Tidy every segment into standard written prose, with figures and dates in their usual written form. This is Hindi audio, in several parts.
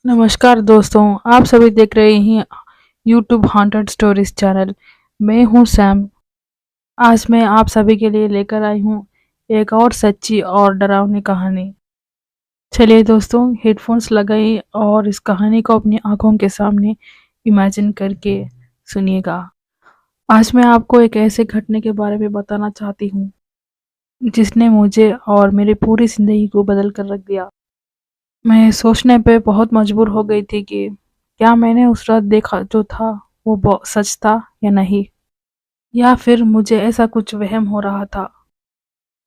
नमस्कार दोस्तों, आप सभी देख रहे हैं यूट्यूब हॉन्टेड स्टोरीज चैनल। मैं हूं सैम। आज मैं आप सभी के लिए लेकर आई हूं एक और सच्ची और डरावनी कहानी। चलिए दोस्तों, हेडफोन्स लगाइए और इस कहानी को अपनी आंखों के सामने इमेजिन करके सुनिएगा। आज मैं आपको एक ऐसे घटने के बारे में बताना चाहती हूँ जिसने मुझे और मेरी पूरी जिंदगी को बदल कर रख दिया। मैं सोचने पे बहुत मजबूर हो गई थी कि क्या मैंने उस रात देखा जो था वो सच था या नहीं, या फिर मुझे ऐसा कुछ वहम हो रहा था।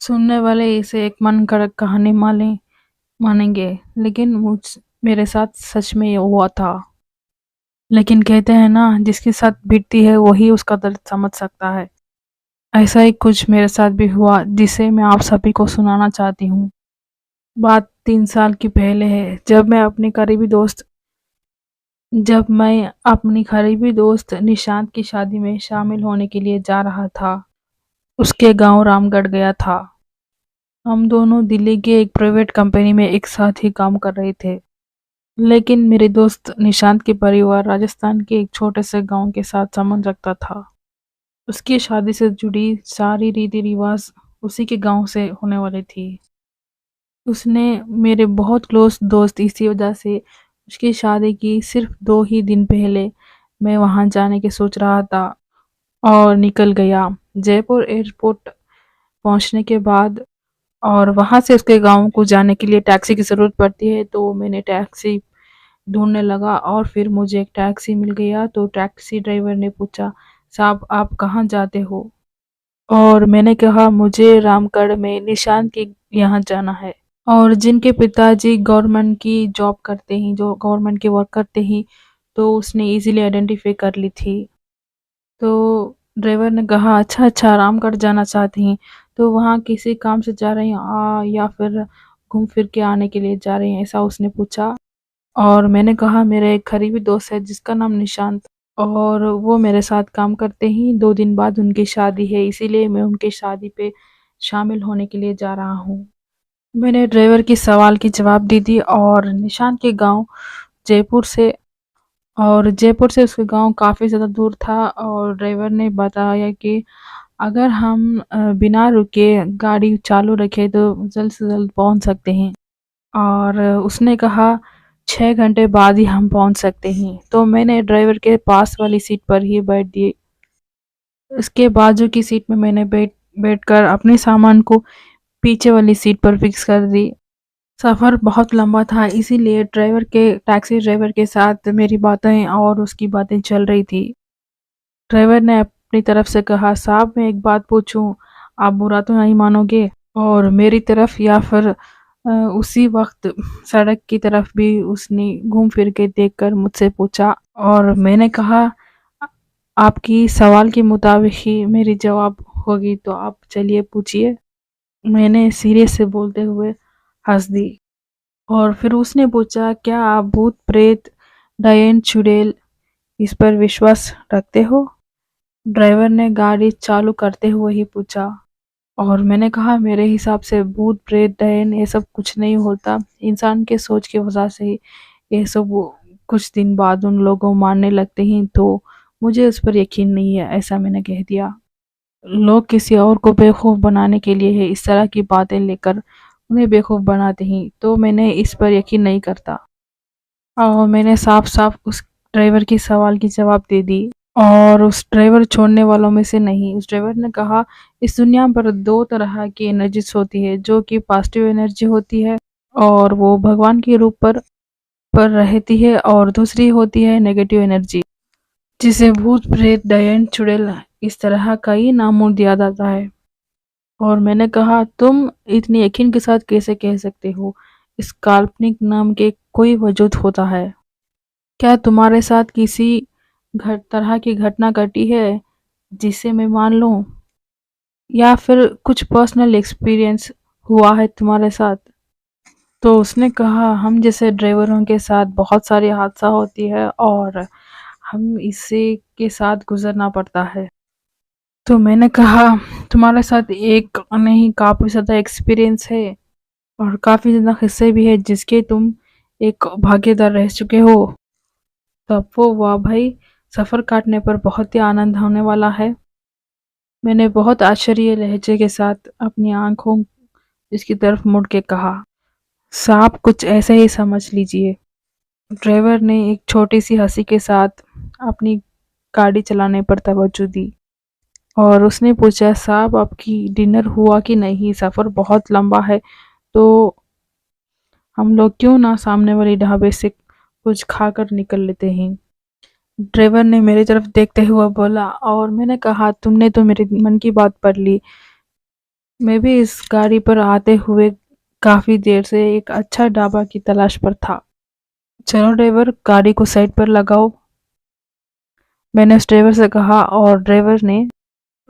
सुनने वाले इसे एक मन गढ़ंत कहानी मानेंगे, लेकिन मेरे साथ सच में ये हुआ था। लेकिन कहते हैं ना, जिसके साथ बीतती है वही उसका दर्द समझ सकता है। ऐसा ही कुछ मेरे साथ भी हुआ जिसे मैं आप सभी को सुनाना चाहती हूँ। बात 3 साल की पहले है, जब मैं अपनी करीबी दोस्त निशांत की शादी में शामिल होने के लिए जा रहा था। उसके गांव रामगढ़ गया था। हम दोनों दिल्ली के एक प्राइवेट कंपनी में एक साथ ही काम कर रहे थे। लेकिन मेरे दोस्त निशांत के परिवार राजस्थान के एक छोटे से गांव के साथ संबंध रखता था। उसकी शादी से जुड़ी सारी रीति रिवाज उसी के गांव से होने वाली थी। उसने मेरे बहुत क्लोज दोस्त इसी वजह से उसकी शादी की सिर्फ 2 ही दिन पहले मैं वहां जाने की सोच रहा था और निकल गया। जयपुर एयरपोर्ट पहुंचने के बाद और वहां से उसके गांव को जाने के लिए टैक्सी की ज़रूरत पड़ती है, तो मैंने टैक्सी ढूंढने लगा और फिर मुझे एक टैक्सी मिल गया। तो टैक्सी ड्राइवर ने पूछा, साहब आप कहाँ जाते हो? और मैंने कहा, मुझे रामगढ़ में निशान के यहाँ जाना है। और जिनके पिताजी गवर्नमेंट की जॉब करते हैं, जो गवर्नमेंट के वर्क करते हैं, तो उसने इजीली आइडेंटिफाई कर ली थी। तो ड्राइवर ने कहा, अच्छा अच्छा, रामगढ़ जाना चाहती हैं तो वहाँ किसी काम से जा रही हैं या फिर घूम फिर के आने के लिए जा रही हैं, ऐसा उसने पूछा। और मैंने कहा, मेरा एक करीबी दोस्त है जिसका नाम निशांत, और वो मेरे साथ काम करते ही 2 दिन बाद उनकी शादी है, इसीलिए मैं उनकी शादी पे शामिल होने के लिए जा रहा हूँ। मैंने ड्राइवर की सवाल की जवाब दे दी और निशांत के गांव जयपुर से जयपुर से उसका गांव काफ़ी ज़्यादा दूर था। और ड्राइवर ने बताया कि अगर हम बिना रुके गाड़ी चालू रखें तो जल्द से जल्द पहुंच सकते हैं। और उसने कहा 6 घंटे बाद ही हम पहुंच सकते हैं। तो मैंने ड्राइवर के पास वाली सीट पर ही बैठ दी। उसके बाजू की सीट में मैंने बैठकर अपने सामान को पीछे वाली सीट पर फिक्स कर दी। सफ़र बहुत लंबा था, इसीलिए टैक्सी ड्राइवर के साथ मेरी बातें और उसकी बातें चल रही थी। ड्राइवर ने अपनी तरफ से कहा, साहब मैं एक बात पूछूं, आप बुरा तो नहीं मानोगे? और मेरी तरफ या फिर उसी वक्त सड़क की तरफ भी उसने घूम फिर के देखकर मुझसे पूछा। और मैंने कहा, आपकी सवाल के मुताबिक ही मेरी जवाब होगी, तो आप चलिए पूछिए। मैंने सीरियस से बोलते हुए हंस दी। और फिर उसने पूछा, क्या आप भूत प्रेत डायन चुड़ैल इस पर विश्वास रखते हो? ड्राइवर ने गाड़ी चालू करते हुए ही पूछा। और मैंने कहा, मेरे हिसाब से भूत प्रेत डायन ये सब कुछ नहीं होता, इंसान के सोच की वजह से ही ये सब कुछ दिन बाद उन लोगों मानने लगते हैं, तो मुझे उस पर यकीन नहीं है, ऐसा मैंने कह दिया। लोग किसी और को बेवकूफ़ बनाने के लिए है इस तरह की बातें लेकर उन्हें बेवकूफ़ बनाते हैं, तो मैंने इस पर यकीन नहीं करता। और मैंने साफ साफ उस ड्राइवर की सवाल की जवाब दे दी। और उस ड्राइवर छोड़ने वालों में से नहीं। उस ड्राइवर ने कहा, इस दुनिया पर 2 तरह की एनर्जीज होती है, जो कि पॉजिटिव एनर्जी होती है और वो भगवान के रूप पर रहती है, और दूसरी होती है नेगेटिव एनर्जी, जिसे भूत प्रेत डायन चुड़ैल इस तरह का ही नाम दिया जाता है। और मैंने कहा, तुम इतनी यकीन के साथ कैसे कह सकते हो इस काल्पनिक नाम के कोई वजूद होता है? क्या तुम्हारे साथ किसी तरह की घटना घटी है जिसे मैं मान लूं, या फिर कुछ पर्सनल एक्सपीरियंस हुआ है तुम्हारे साथ? तो उसने कहा, हम जैसे ड्राइवरों के साथ बहुत सारी हादसा होती है और हम इसी के साथ गुजरना पड़ता है। तो मैंने कहा, तुम्हारे साथ एक नहीं काफ़ी ज़्यादा एक्सपीरियंस है और काफ़ी ज़्यादा किस्से भी है जिसके तुम एक भागीदार रह चुके हो, तब वो वाह भाई, सफ़र काटने पर बहुत ही आनंद होने वाला है। मैंने बहुत आश्चर्य लहजे के साथ अपनी आंखों इसकी तरफ मुड़ के कहा, साहब कुछ ऐसे ही समझ लीजिए। ड्राइवर ने एक छोटी सी हंसी के साथ अपनी गाड़ी चलाने पर तवज्जो दी और उसने पूछा, साहब आपकी डिनर हुआ कि नहीं? सफ़र बहुत लंबा है, तो हम लोग क्यों ना सामने वाले ढाबे से कुछ खाकर निकल लेते हैं। ड्राइवर ने मेरी तरफ देखते हुए बोला और मैंने कहा, तुमने तो मेरे मन की बात पढ़ ली। मैं भी इस गाड़ी पर आते हुए काफ़ी देर से एक अच्छा ढाबा की तलाश पर था। चलो ड्राइवर, गाड़ी को साइड पर लगाओ, मैंने उस ड्राइवर से कहा और ड्राइवर ने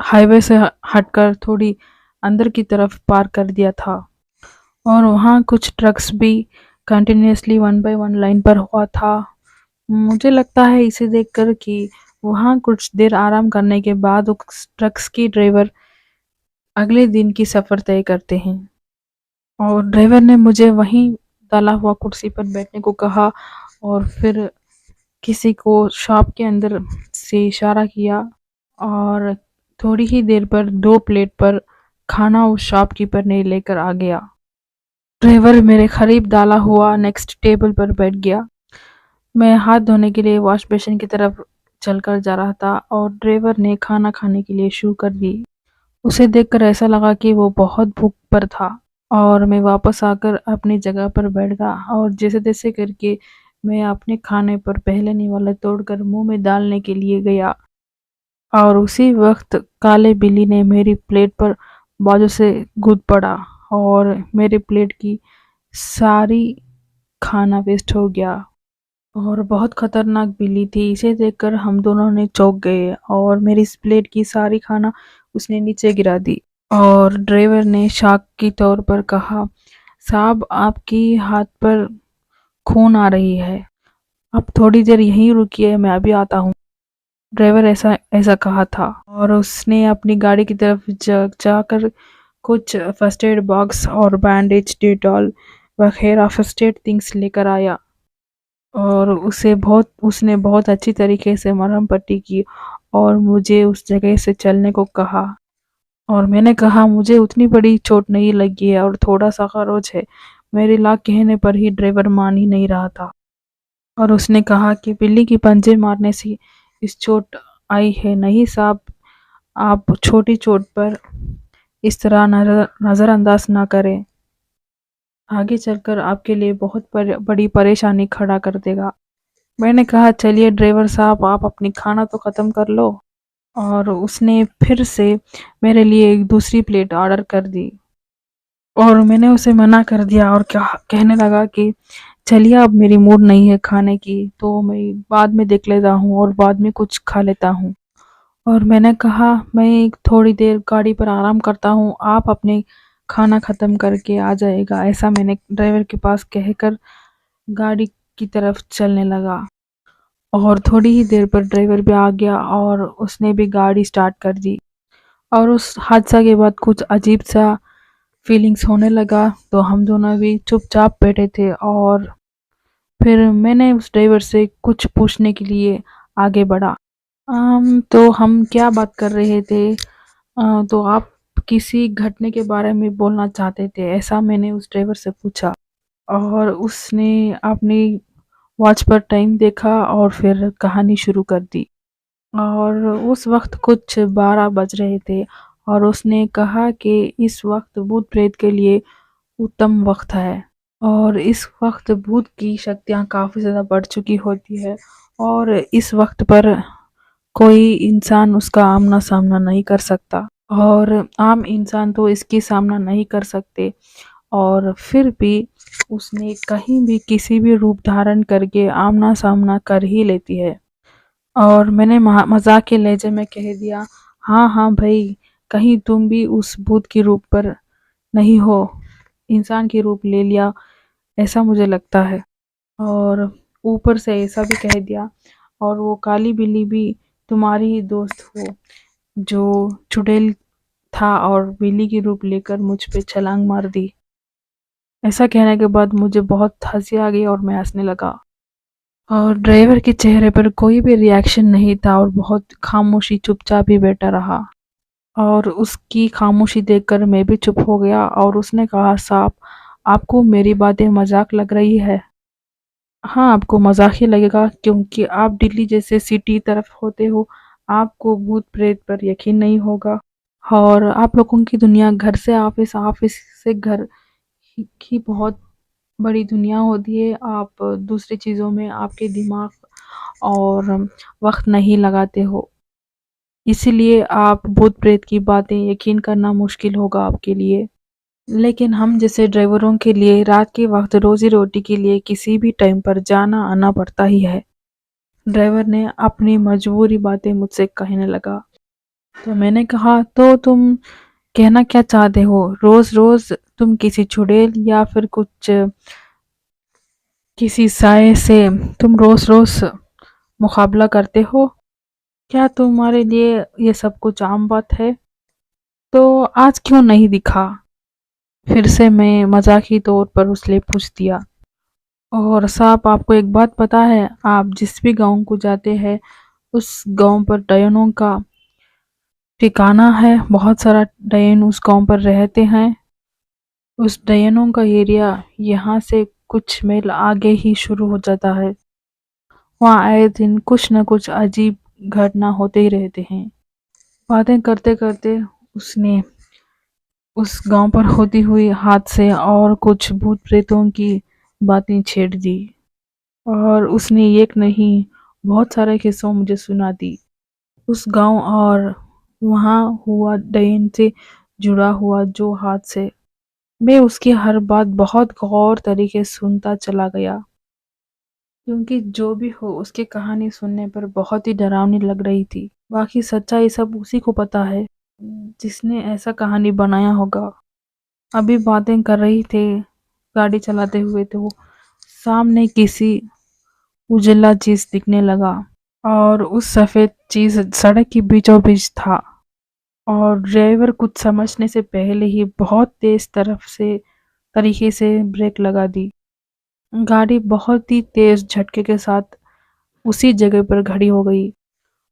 हाईवे से हटकर थोड़ी अंदर की तरफ पार कर दिया था और वहाँ कुछ ट्रक्स भी continuously one by one line पर हुआ था। मुझे लगता है इसे देखकर कि वहाँ कुछ देर आराम करने के बाद उस ट्रक्स की ड्राइवर अगले दिन की सफ़र तय करते हैं और ड्राइवर ने मुझे वहीं डाला हुआ कुर्सी पर बैठने को कहा और फिर किसी को शॉप के अंदर से इशारा किया और थोड़ी ही देर पर 2 प्लेट पर खाना उस शॉपकीपर ने लेकर आ गया। ड्राइवर मेरे करीब डाला हुआ नेक्स्ट टेबल पर बैठ गया। मैं हाथ धोने के लिए वॉश बेसिन की तरफ चलकर जा रहा था और ड्राइवर ने खाना खाने के लिए शुरू कर दी। उसे देखकर ऐसा लगा कि वो बहुत भूख पर था और मैं वापस आकर अपनी जगह पर बैठ गया और जैसे-तैसे करके मैं अपने खाने पर पहले निवाला तोड़कर मुँह में डालने के लिए गया और उसी वक़्त काले बिल्ली ने मेरी प्लेट पर बाजू से कूद पड़ा और मेरी प्लेट की सारी खाना वेस्ट हो गया और बहुत खतरनाक बिल्ली थी। इसे देखकर हम दोनों ने चौंक गए और मेरी इस प्लेट की सारी खाना उसने नीचे गिरा दी और ड्राइवर ने शॉक के तौर पर कहा, साहब आपकी हाथ पर खून आ रही है, आप थोड़ी देर यहीं रुकिए, मैं अभी आता हूँ। ड्राइवर ऐसा ऐसा कहा था और उसने अपनी गाड़ी की तरफ जाकर कुछ फर्स्ट एड बॉक्स और बैंडेज, डेटॉल वगैरह फर्स्ट एड थिंग्स लेकर आया और उसने बहुत अच्छी तरीके से मरहम पट्टी की और मुझे उस जगह से चलने को कहा और मैंने कहा, मुझे उतनी बड़ी चोट नहीं लगी है और थोड़ा सा खरोच है। मेरी लाख कहने पर ही ड्राइवर मान ही नहीं रहा था और उसने कहा कि बिल्ली की पंजे मारने से इस चोट आई है। नहीं साहब, आप छोटी चोट पर इस तरह नज़रअंदाज ना करें, आगे चलकर आपके लिए बहुत बड़ी परेशानी खड़ा कर देगा। मैंने कहा, चलिए ड्राइवर साहब, आप अपनी खाना तो ख़त्म कर लो और उसने फिर से मेरे लिए एक दूसरी प्लेट ऑर्डर कर दी और मैंने उसे मना कर दिया और क्या कहने लगा कि चलिए, अब मेरी मूड नहीं है खाने की, तो मैं बाद में देख लेता हूँ और बाद में कुछ खा लेता हूँ। और मैंने कहा, मैं एक थोड़ी देर गाड़ी पर आराम करता हूँ, आप अपने खाना ख़त्म करके आ जाएगा, ऐसा मैंने ड्राइवर के पास कहकर गाड़ी की तरफ चलने लगा और थोड़ी ही देर पर ड्राइवर भी आ गया और उसने भी गाड़ी स्टार्ट कर दी और उस हादसा के बाद कुछ अजीब सा फीलिंग्स होने लगा, तो हम दोनों भी चुपचाप बैठे थे और फिर मैंने उस ड्राइवर से कुछ पूछने के लिए आगे बढ़ा। तो हम क्या बात कर रहे थे? तो आप किसी घटने के बारे में बोलना चाहते थे, ऐसा मैंने उस ड्राइवर से पूछा और उसने अपनी वॉच पर टाइम देखा और फिर कहानी शुरू कर दी और उस वक़्त कुछ 12 बज रहे थे और उसने कहा कि इस वक़्त भूत प्रेत के लिए उत्तम वक़्त है और इस वक़्त भूत की शक्तियाँ काफ़ी ज़्यादा बढ़ चुकी होती है और इस वक़्त पर कोई इंसान उसका आमना-सामना नहीं कर सकता और आम इंसान तो इसकी सामना नहीं कर सकते और फिर भी उसने कहीं भी किसी भी रूप धारण करके आमना-सामना कर ही लेती है। और मैंने मज़ाक के लहजे में कह दिया, हाँ, हाँ भई, कहीं तुम भी उस भूत के रूप पर नहीं हो, इंसान की रूप ले लिया, ऐसा मुझे लगता है। और ऊपर से ऐसा भी कह दिया, और वो काली बिल्ली भी तुम्हारी ही दोस्त हो, जो चुड़ैल था और बिल्ली की रूप लेकर मुझ पे छलांग मार दी। ऐसा कहने के बाद मुझे बहुत हँसी आ गई और मैं हँसने लगा। और ड्राइवर के चेहरे पर कोई भी रिएक्शन नहीं था और बहुत खामोशी चुपचाप ही बैठा रहा। और उसकी खामोशी देखकर मैं भी चुप हो गया और उसने कहा, साहब, आपको मेरी बातें मजाक लग रही है? हाँ, आपको मजाक ही लगेगा क्योंकि आप दिल्ली जैसे सिटी तरफ होते हो। आपको भूत प्रेत पर यकीन नहीं होगा। और आप लोगों की दुनिया घर से ऑफिस, ऑफिस से घर की बहुत बड़ी दुनिया होती है। आप दूसरी चीज़ों में आपके दिमाग और वक्त नहीं लगाते हो, इसीलिए आप भूत प्रेत की बातें यकीन करना मुश्किल होगा आपके लिए। लेकिन हम जैसे ड्राइवरों के लिए रात के वक्त रोजी रोटी के लिए किसी भी टाइम पर जाना आना पड़ता ही है। ड्राइवर ने अपनी मजबूरी बातें मुझसे कहने लगा। तो मैंने कहा, तो तुम कहना क्या चाहते हो? रोज रोज तुम किसी चुड़ैल या फिर कुछ किसी साये से तुम रोज रोज मुकाबला करते हो? क्या तुम्हारे लिए ये सब कुछ आम बात है? तो आज क्यों नहीं दिखा? फिर से मैं मजाकी तौर पर उसने पूछ दिया। और साहब, आपको एक बात पता है? आप जिस भी गांव को जाते हैं उस गांव पर डायनों का ठिकाना है। बहुत सारा डायन उस गांव पर रहते हैं। उस डायनों का एरिया यहाँ से कुछ मील आगे ही शुरू हो जाता है। वहाँ आए दिन कुछ न कुछ अजीब घटना होते ही रहते हैं। बातें करते करते उसने उस गांव पर होती हुई हादसे और कुछ भूत प्रेतों की बातें छेड़ दी। और उसने एक नहीं बहुत सारे किस्सों मुझे सुना दी उस गांव और वहाँ हुआ डायन से जुड़ा हुआ जो हादसे। मैं उसकी हर बात बहुत गौर तरीके से सुनता चला गया, क्योंकि जो भी हो उसकी कहानी सुनने पर बहुत ही डरावनी लग रही थी। बाकी सच्चाई सब उसी को पता है जिसने ऐसा कहानी बनाया होगा। अभी बातें कर रही थे, गाड़ी चलाते हुए, तो सामने किसी उजला चीज दिखने लगा। और उस सफेद चीज सड़क के बीचों बीच था। और ड्राइवर कुछ समझने से पहले ही बहुत तेज तरफ से तरीके से ब्रेक लगा दी। गाड़ी बहुत ही तेज झटके के साथ उसी जगह पर खड़ी हो गई।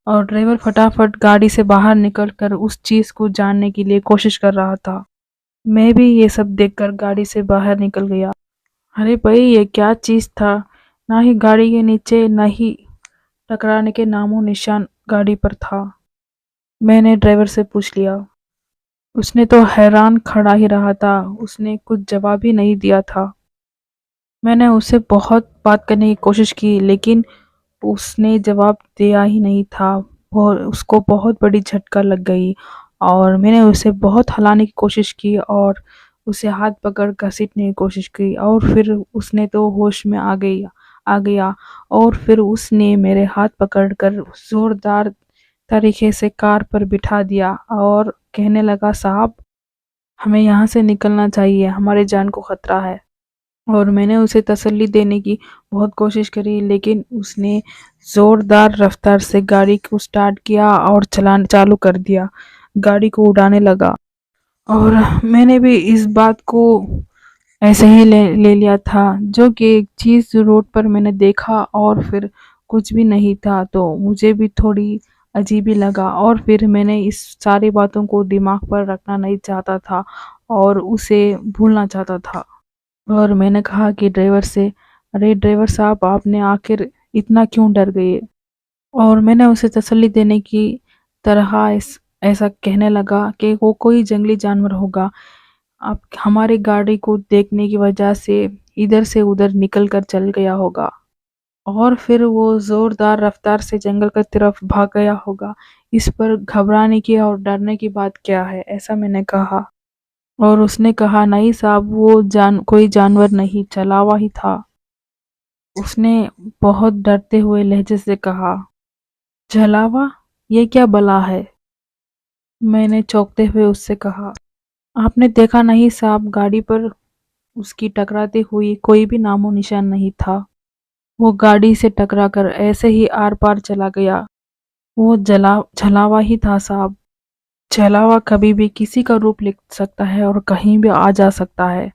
और ड्राइवर फटाफट गाड़ी से बाहर निकलकर उस चीज को जानने के लिए कोशिश कर रहा था। मैं भी ये सब देखकर गाड़ी से बाहर निकल गया। अरे भाई, ये क्या चीज था? ना ही गाड़ी के नीचे, ना ही टकराने के नामो निशान गाड़ी पर था। मैंने ड्राइवर से पूछ लिया। उसने तो हैरान खड़ा ही रहा था, उसने कुछ जवाब ही नहीं दिया था। मैंने उससे बहुत बात करने की कोशिश की लेकिन उसने जवाब दिया ही नहीं था। उसको बहुत बड़ी झटका लग गई। और मैंने उसे बहुत हिलाने की कोशिश की और उसे हाथ पकड़ घसीटने की कोशिश की और फिर उसने तो होश में आ गया। और फिर उसने मेरे हाथ पकड़कर जोरदार तरीके से कार पर बिठा दिया और कहने लगा, साहब, हमें यहाँ से निकलना चाहिए, हमारी जान को खतरा है। और मैंने उसे तसल्ली देने की बहुत कोशिश करी लेकिन उसने जोरदार रफ्तार से गाड़ी को स्टार्ट किया और चलाना चालू कर दिया। गाड़ी को उड़ाने लगा। और मैंने भी इस बात को ऐसे ही ले लिया था, जो कि एक चीज़ रोड पर मैंने देखा और फिर कुछ भी नहीं था, तो मुझे भी थोड़ी अजीब ही लगा। और फिर मैंने इस सारी बातों को दिमाग पर रखना नहीं चाहता था और उसे भूलना चाहता था। और मैंने कहा कि ड्राइवर से, अरे ड्राइवर साहब, आपने आखिर इतना क्यों डर गए? और मैंने उसे तसल्ली देने की तरह ऐसा कहने लगा कि वो कोई जंगली जानवर होगा। आप हमारी गाड़ी को देखने की वजह से इधर से उधर निकल कर चल गया होगा और फिर वो जोरदार रफ्तार से जंगल की तरफ भाग गया होगा। इस पर घबराने की और डरने की बात क्या है? ऐसा मैंने कहा। और उसने कहा, नहीं साहब, वो कोई जानवर नहीं, छलावा ही था। उसने बहुत डरते हुए लहजे से कहा, छलावा? ये क्या बला है? मैंने चौंकते हुए उससे कहा, आपने देखा नहीं साहब, गाड़ी पर उसकी टकराते हुई कोई भी नामो निशान नहीं था। वो गाड़ी से टकराकर ऐसे ही आर पार चला गया। वो छलावा ही था साहब। छलावा कभी भी किसी का रूप ले सकता है और कहीं भी आ जा सकता है।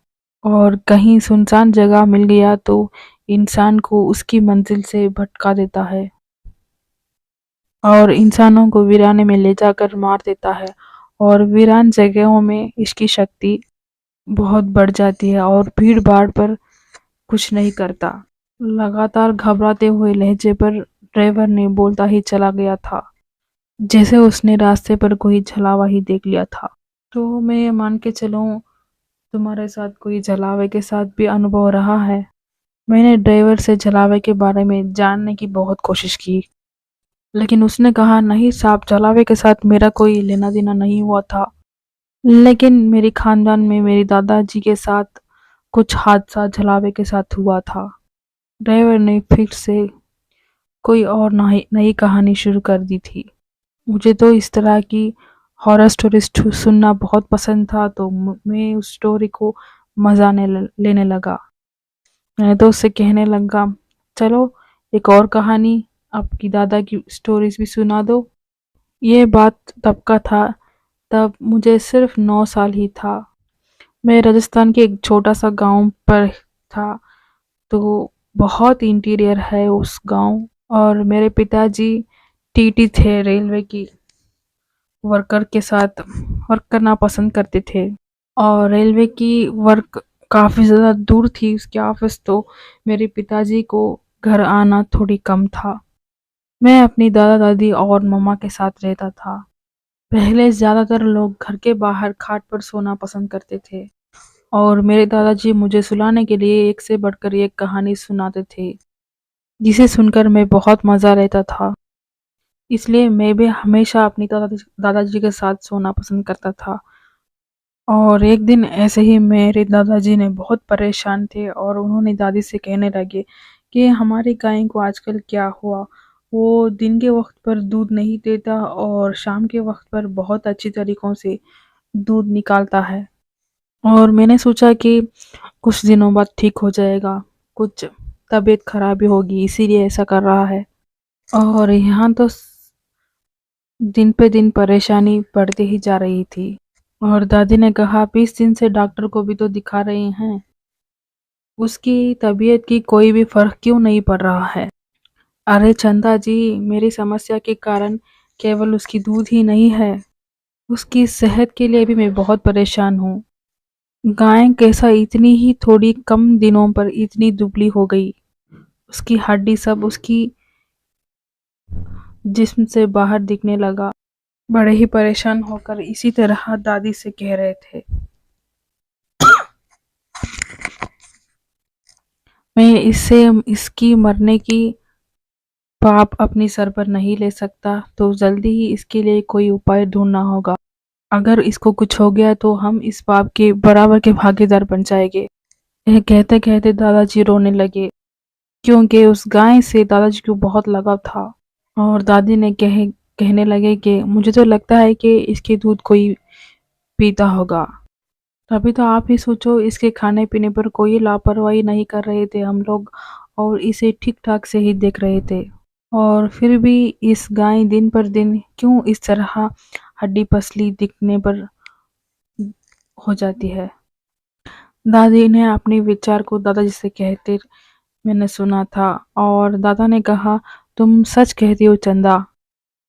और कहीं सुनसान जगह मिल गया तो इंसान को उसकी मंजिल से भटका देता है और इंसानों को वीराने में ले जाकर मार देता है। और वीरान जगहों में इसकी शक्ति बहुत बढ़ जाती है और भीड़-भाड़ पर कुछ नहीं करता। लगातार घबराते हुए लहजे पर ड्राइवर ने बोलता ही चला गया था, जैसे उसने रास्ते पर कोई छलावा ही देख लिया था। तो मैं ये मान के चलूँ, तुम्हारे साथ कोई जलावे के साथ भी अनुभव रहा है? मैंने ड्राइवर से जलावे के बारे में जानने की बहुत कोशिश की, लेकिन उसने कहा नहीं साहब, जलावे के साथ मेरा कोई लेना देना नहीं हुआ था। लेकिन मेरे खानदान में मेरे दादाजी के साथ कुछ हादसा जलावे के साथ हुआ था। ड्राइवर ने फिर से कोई और नई नई कहानी शुरू कर दी थी। मुझे तो इस तरह की हॉरर स्टोरीज सुनना बहुत पसंद था, तो मैं उस स्टोरी को मजा लेने लगा। मैं तो उससे कहने लगा, चलो एक और कहानी, आपकी दादा की स्टोरीज भी सुना दो। ये बात तब का था, तब मुझे सिर्फ 9 साल ही था। मैं राजस्थान के एक छोटा सा गांव पर था, तो बहुत इंटीरियर है उस गांव। और मेरे पिताजी टीटी थे, रेलवे की वर्कर के साथ वर्क करना पसंद करते थे। और रेलवे की वर्क काफ़ी ज़्यादा दूर थी उसकी ऑफिस, तो मेरे पिताजी को घर आना थोड़ी कम था। मैं अपनी दादा दादी और मम्मा के साथ रहता था। पहले ज़्यादातर लोग घर के बाहर खाट पर सोना पसंद करते थे और मेरे दादाजी मुझे सुलाने के लिए एक से बढ़कर एक कहानी सुनाते थे, जिसे सुनकर मैं बहुत मज़ा लेता था। इसलिए मैं भी हमेशा अपनी दादाजी के साथ सोना पसंद करता था। और एक दिन ऐसे ही मेरे दादाजी ने बहुत परेशान थे और उन्होंने दादी से कहने लगे कि हमारी गाय को आजकल क्या हुआ, वो दिन के वक्त पर दूध नहीं देता और शाम के वक्त पर बहुत अच्छी तरीकों से दूध निकालता है। और मैंने सोचा कि कुछ दिनों बाद ठीक हो जाएगा, कुछ तबीयत खराबी होगी इसीलिए ऐसा कर रहा है। और यहाँ तो दिन पे दिन परेशानी बढ़ती ही जा रही थी। और दादी ने कहा 20 दिन से डॉक्टर को भी तो दिखा रहे हैं, उसकी तबीयत की कोई भी फर्क क्यों नहीं पड़ रहा है। अरे चंदा जी, मेरी समस्या के कारण केवल उसकी दूध ही नहीं है, उसकी सेहत के लिए भी मैं बहुत परेशान हूँ। गाय कैसा इतनी ही थोड़ी कम दिनों पर इतनी दुबली हो गई, उसकी हड्डी सब उसकी जिस्म से बाहर दिखने लगा। बड़े ही परेशान होकर इसी तरह दादी से कह रहे थे, मैं इससे इसकी मरने की पाप अपनी सर पर नहीं ले सकता, तो जल्दी ही इसके लिए कोई उपाय ढूंढना होगा। अगर इसको कुछ हो गया तो हम इस पाप के बराबर के भागीदार बन जाएंगे। यह कहते कहते दादाजी रोने लगे, क्योंकि उस गाय से दादाजी को बहुत लगाव था। और दादी ने कहने लगे कि मुझे तो लगता है कि इसके दूध कोई पीता होगा। तभी तो आप ही सोचो, इसके खाने पीने पर कोई लापरवाही नहीं कर रहे थे हम लोग और इसे ठीक ठाक से ही देख रहे थे। और फिर भी इस गाय दिन पर दिन क्यों इस तरह हड्डी पसली दिखने पर हो जाती है। दादी ने अपने विचार को दादाजी से कहते मैंने सुना था। और दादा ने कहा, तुम सच कहती हो चंदा,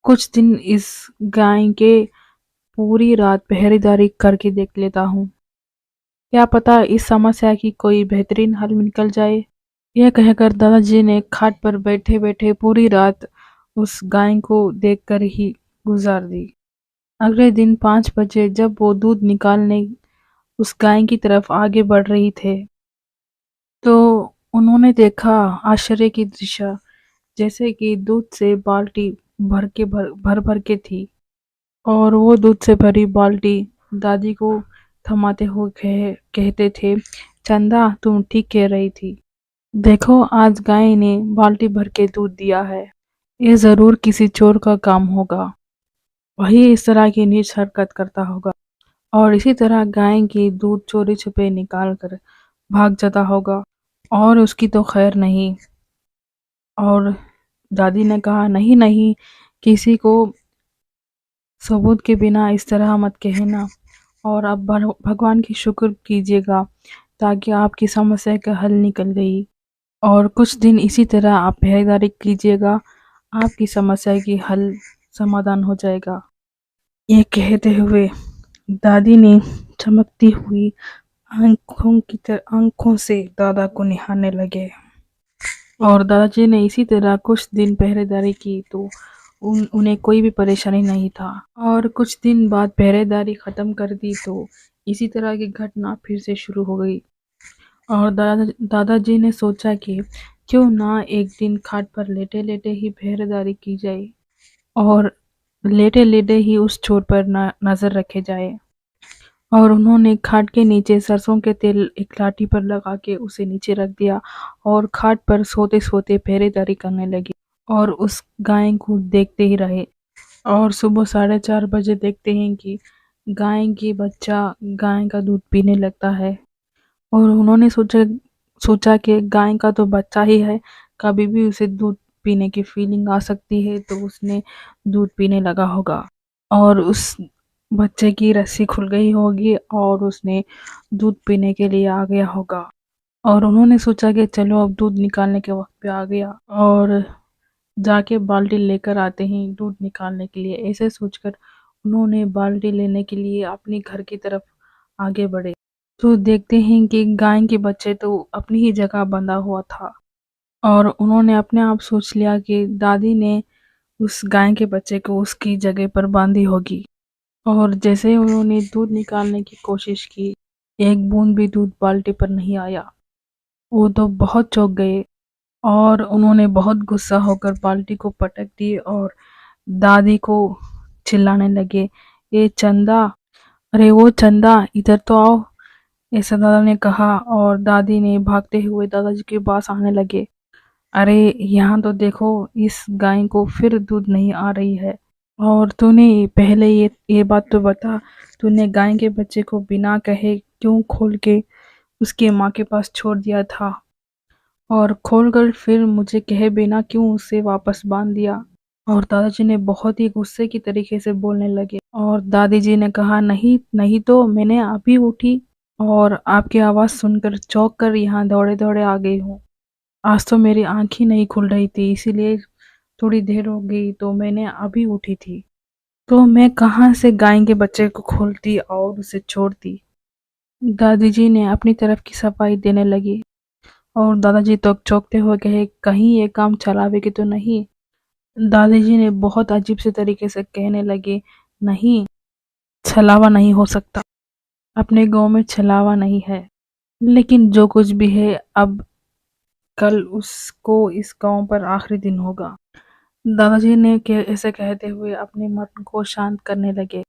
कुछ दिन इस गाय के पूरी रात पहरेदारी करके देख लेता हूँ, क्या पता इस समस्या की कोई बेहतरीन हल निकल जाए। यह कहकर दादाजी ने खाट पर बैठे बैठे पूरी रात उस गाय को देखकर ही गुजार दी। अगले दिन 5 बजे जब वो दूध निकालने उस गाय की तरफ आगे बढ़ रही थे, तो उन्होंने देखा आश्चर्य की दृश्य, जैसे कि दूध से बाल्टी भर भर के थी। और वो दूध से भरी बाल्टी दादी को थमाते हुए कहते थे, चंदा तुम ठीक कह रही थी, देखो आज गाय ने बाल्टी भर के दूध दिया है, ये जरूर किसी चोर का काम होगा, वही इस तरह की नीच हरकत करता होगा और इसी तरह गाय की दूध चोरी छुपे निकाल कर भाग जाता होगा और उसकी तो खैर नहीं। और दादी ने कहा, नहीं नहीं, किसी को सबूत के बिना इस तरह मत कहना और अब भगवान की शुक्र कीजिएगा ताकि आपकी समस्या का हल निकल गई। और कुछ दिन इसी तरह आप पहरेदारी कीजिएगा, आपकी समस्या की हल समाधान हो जाएगा। ये कहते हुए दादी ने चमकती हुई आंखों से दादा को निहारने लगे। और दादाजी ने इसी तरह कुछ दिन पहरेदारी की तो उन्हें कोई भी परेशानी नहीं था। और कुछ दिन बाद पहरेदारी खत्म कर दी तो इसी तरह की घटना फिर से शुरू हो गई। और दादाजी ने सोचा कि क्यों ना एक दिन खाट पर लेटे लेटे ही पहरेदारी की जाए और लेटे लेटे ही उस चोर पर नजर रखे जाए। और उन्होंने खाट के नीचे सरसों के तेल एक लाठी पर लगा के उसे नीचे रख दिया और खाट पर सोते सोते पहरेदारी करने लगी और उस गाय को देखते ही रहे। और सुबह 4:30 बजे देखते हैं कि गाय की बच्चा गाय का दूध पीने लगता है। और उन्होंने सोचा कि गाय का तो बच्चा ही है, कभी भी उसे दूध पीने की फीलिंग आ सकती है, तो उसने दूध पीने लगा होगा। और उस बच्चे की रस्सी खुल गई होगी और उसने दूध पीने के लिए आ गया होगा। और उन्होंने सोचा कि चलो अब दूध निकालने के वक्त पे आ गया और जाके बाल्टी लेकर आते हैं दूध निकालने के लिए। ऐसे सोचकर उन्होंने बाल्टी लेने के लिए अपनी घर की तरफ आगे बढ़े तो देखते हैं कि गाय के बच्चे तो अपनी ही जगह बंधा हुआ था। और उन्होंने अपने आप सोच लिया कि दादी ने उस गाय के बच्चे को उसकी जगह पर बांधी होगी। और जैसे ही उन्होंने दूध निकालने की कोशिश की, एक बूंद भी दूध बाल्टी पर नहीं आया। वो तो बहुत चौंक गए और उन्होंने बहुत गुस्सा होकर बाल्टी को पटक दी और दादी को चिल्लाने लगे, ये चंदा, अरे वो चंदा, इधर तो आओ, ऐसा दादा ने कहा। और दादी ने भागते हुए दादाजी के पास आने लगे। अरे यहाँ तो देखो, इस गाय को फिर दूध नहीं आ रही है। और तूने पहले ये बात तो बता, तूने गाय के बच्चे को बिना कहे क्यों खोल के उसकी माँ के पास छोड़ दिया था और खोलकर फिर मुझे कहे बिना क्यों उसे वापस बांध दिया। और दादाजी ने बहुत ही गुस्से की तरीके से बोलने लगे। और दादी जी ने कहा, नहीं नहीं, तो मैंने अभी उठी और आपकी आवाज़ सुनकर चौंक कर यहाँ दौड़े दौड़े आ गई हूँ। आज तो मेरी आँख ही नहीं खुल रही थी, इसीलिए थोड़ी देर हो गई, तो मैंने अभी उठी थी। तो मैं कहाँ से गाय के बच्चे को खोलती और उसे छोड़ती। दादी जी ने अपनी तरफ की सफाई देने लगी। और दादाजी तो चौंकते हुए कहे, कहीं ये काम चलावेगी तो नहीं। दादी जी ने बहुत अजीब से तरीके से कहने लगे, नहीं, छलावा नहीं हो सकता, अपने गांव में छलावा नहीं है। लेकिन जो कुछ भी है, अब कल उसको इस गांव पर आखिरी दिन होगा। दादाजी ने ऐसे कहते हुए अपने मन को शांत करने लगे।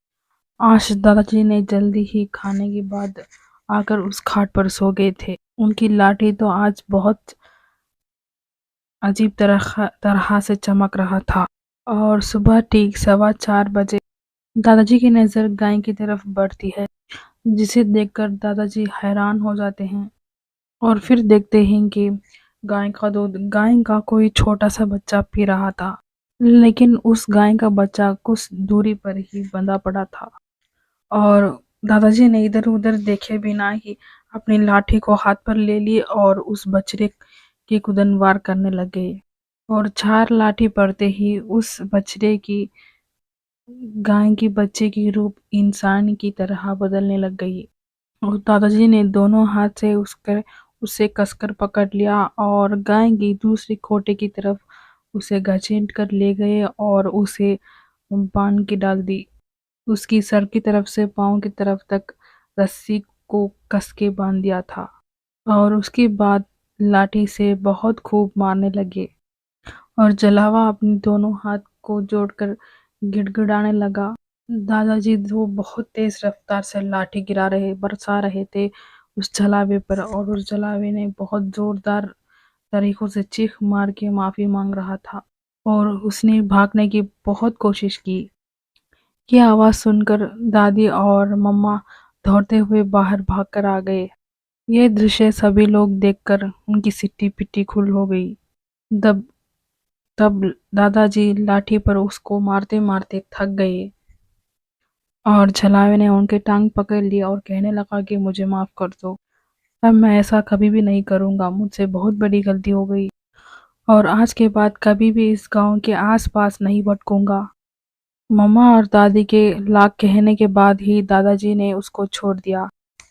आज दादाजी ने जल्दी ही खाने के बाद आकर उस खाट पर सो गए थे। उनकी लाठी तो आज बहुत अजीब तरह से चमक रहा था। और सुबह ठीक 4:15 बजे दादाजी की नज़र गाय की तरफ बढ़ती है, जिसे देखकर दादाजी हैरान हो जाते हैं। और फिर देखते हैं कि गाय का दूध गाय का कोई छोटा सा बच्चा पी रहा था। लेकिन उस गाय का बच्चा कुछ दूरी पर ही बंधा पड़ा था। और दादाजी ने इधर उधर देखे बिना ही अपनी लाठी को हाथ पर ले ली और उस बछड़े की कुदन वार करने लगे। और 4 लाठी पड़ते ही उस बछड़े की गाय की बच्चे की रूप इंसान की तरह बदलने लग गई। और दादाजी ने दोनों हाथ से उसे कसकर पकड़ लिया और गाय की दूसरी खोटे की तरफ उसे घसीट कर ले गए और उसे बांध के डाल दी। उसकी सर की तरफ से पाँव की तरफ तक रस्सी को कस के बांध दिया था। और उसके बाद लाठी से बहुत खूब मारने लगे। और जलावा अपने दोनों हाथ को जोड़कर गिड़गिड़ाने लगा। दादाजी वो बहुत तेज रफ्तार से लाठी बरसा रहे थे उस जलावे पर। और उस जलावे ने बहुत जोरदार तरीकों से चीख मार के माफी मांग रहा था। और उसने भागने की बहुत कोशिश की। ये आवाज सुनकर दादी और मम्मा दौड़ते हुए बाहर भागकर आ गए। यह दृश्य सभी लोग देखकर उनकी सिट्टी पिट्टी खुल हो गई। तब तब दादाजी लाठी पर उसको मारते मारते थक गए और छलावे ने उनके टांग पकड़ लिया और कहने लगा कि मुझे माफ कर दो। अब मैं ऐसा कभी भी नहीं करूँगा, मुझसे बहुत बड़ी गलती हो गई और आज के बाद कभी भी इस गाँव के आस-पास नहीं भटकूँगा। मम्मा और दादी के लाख कहने के बाद ही दादाजी ने उसको छोड़ दिया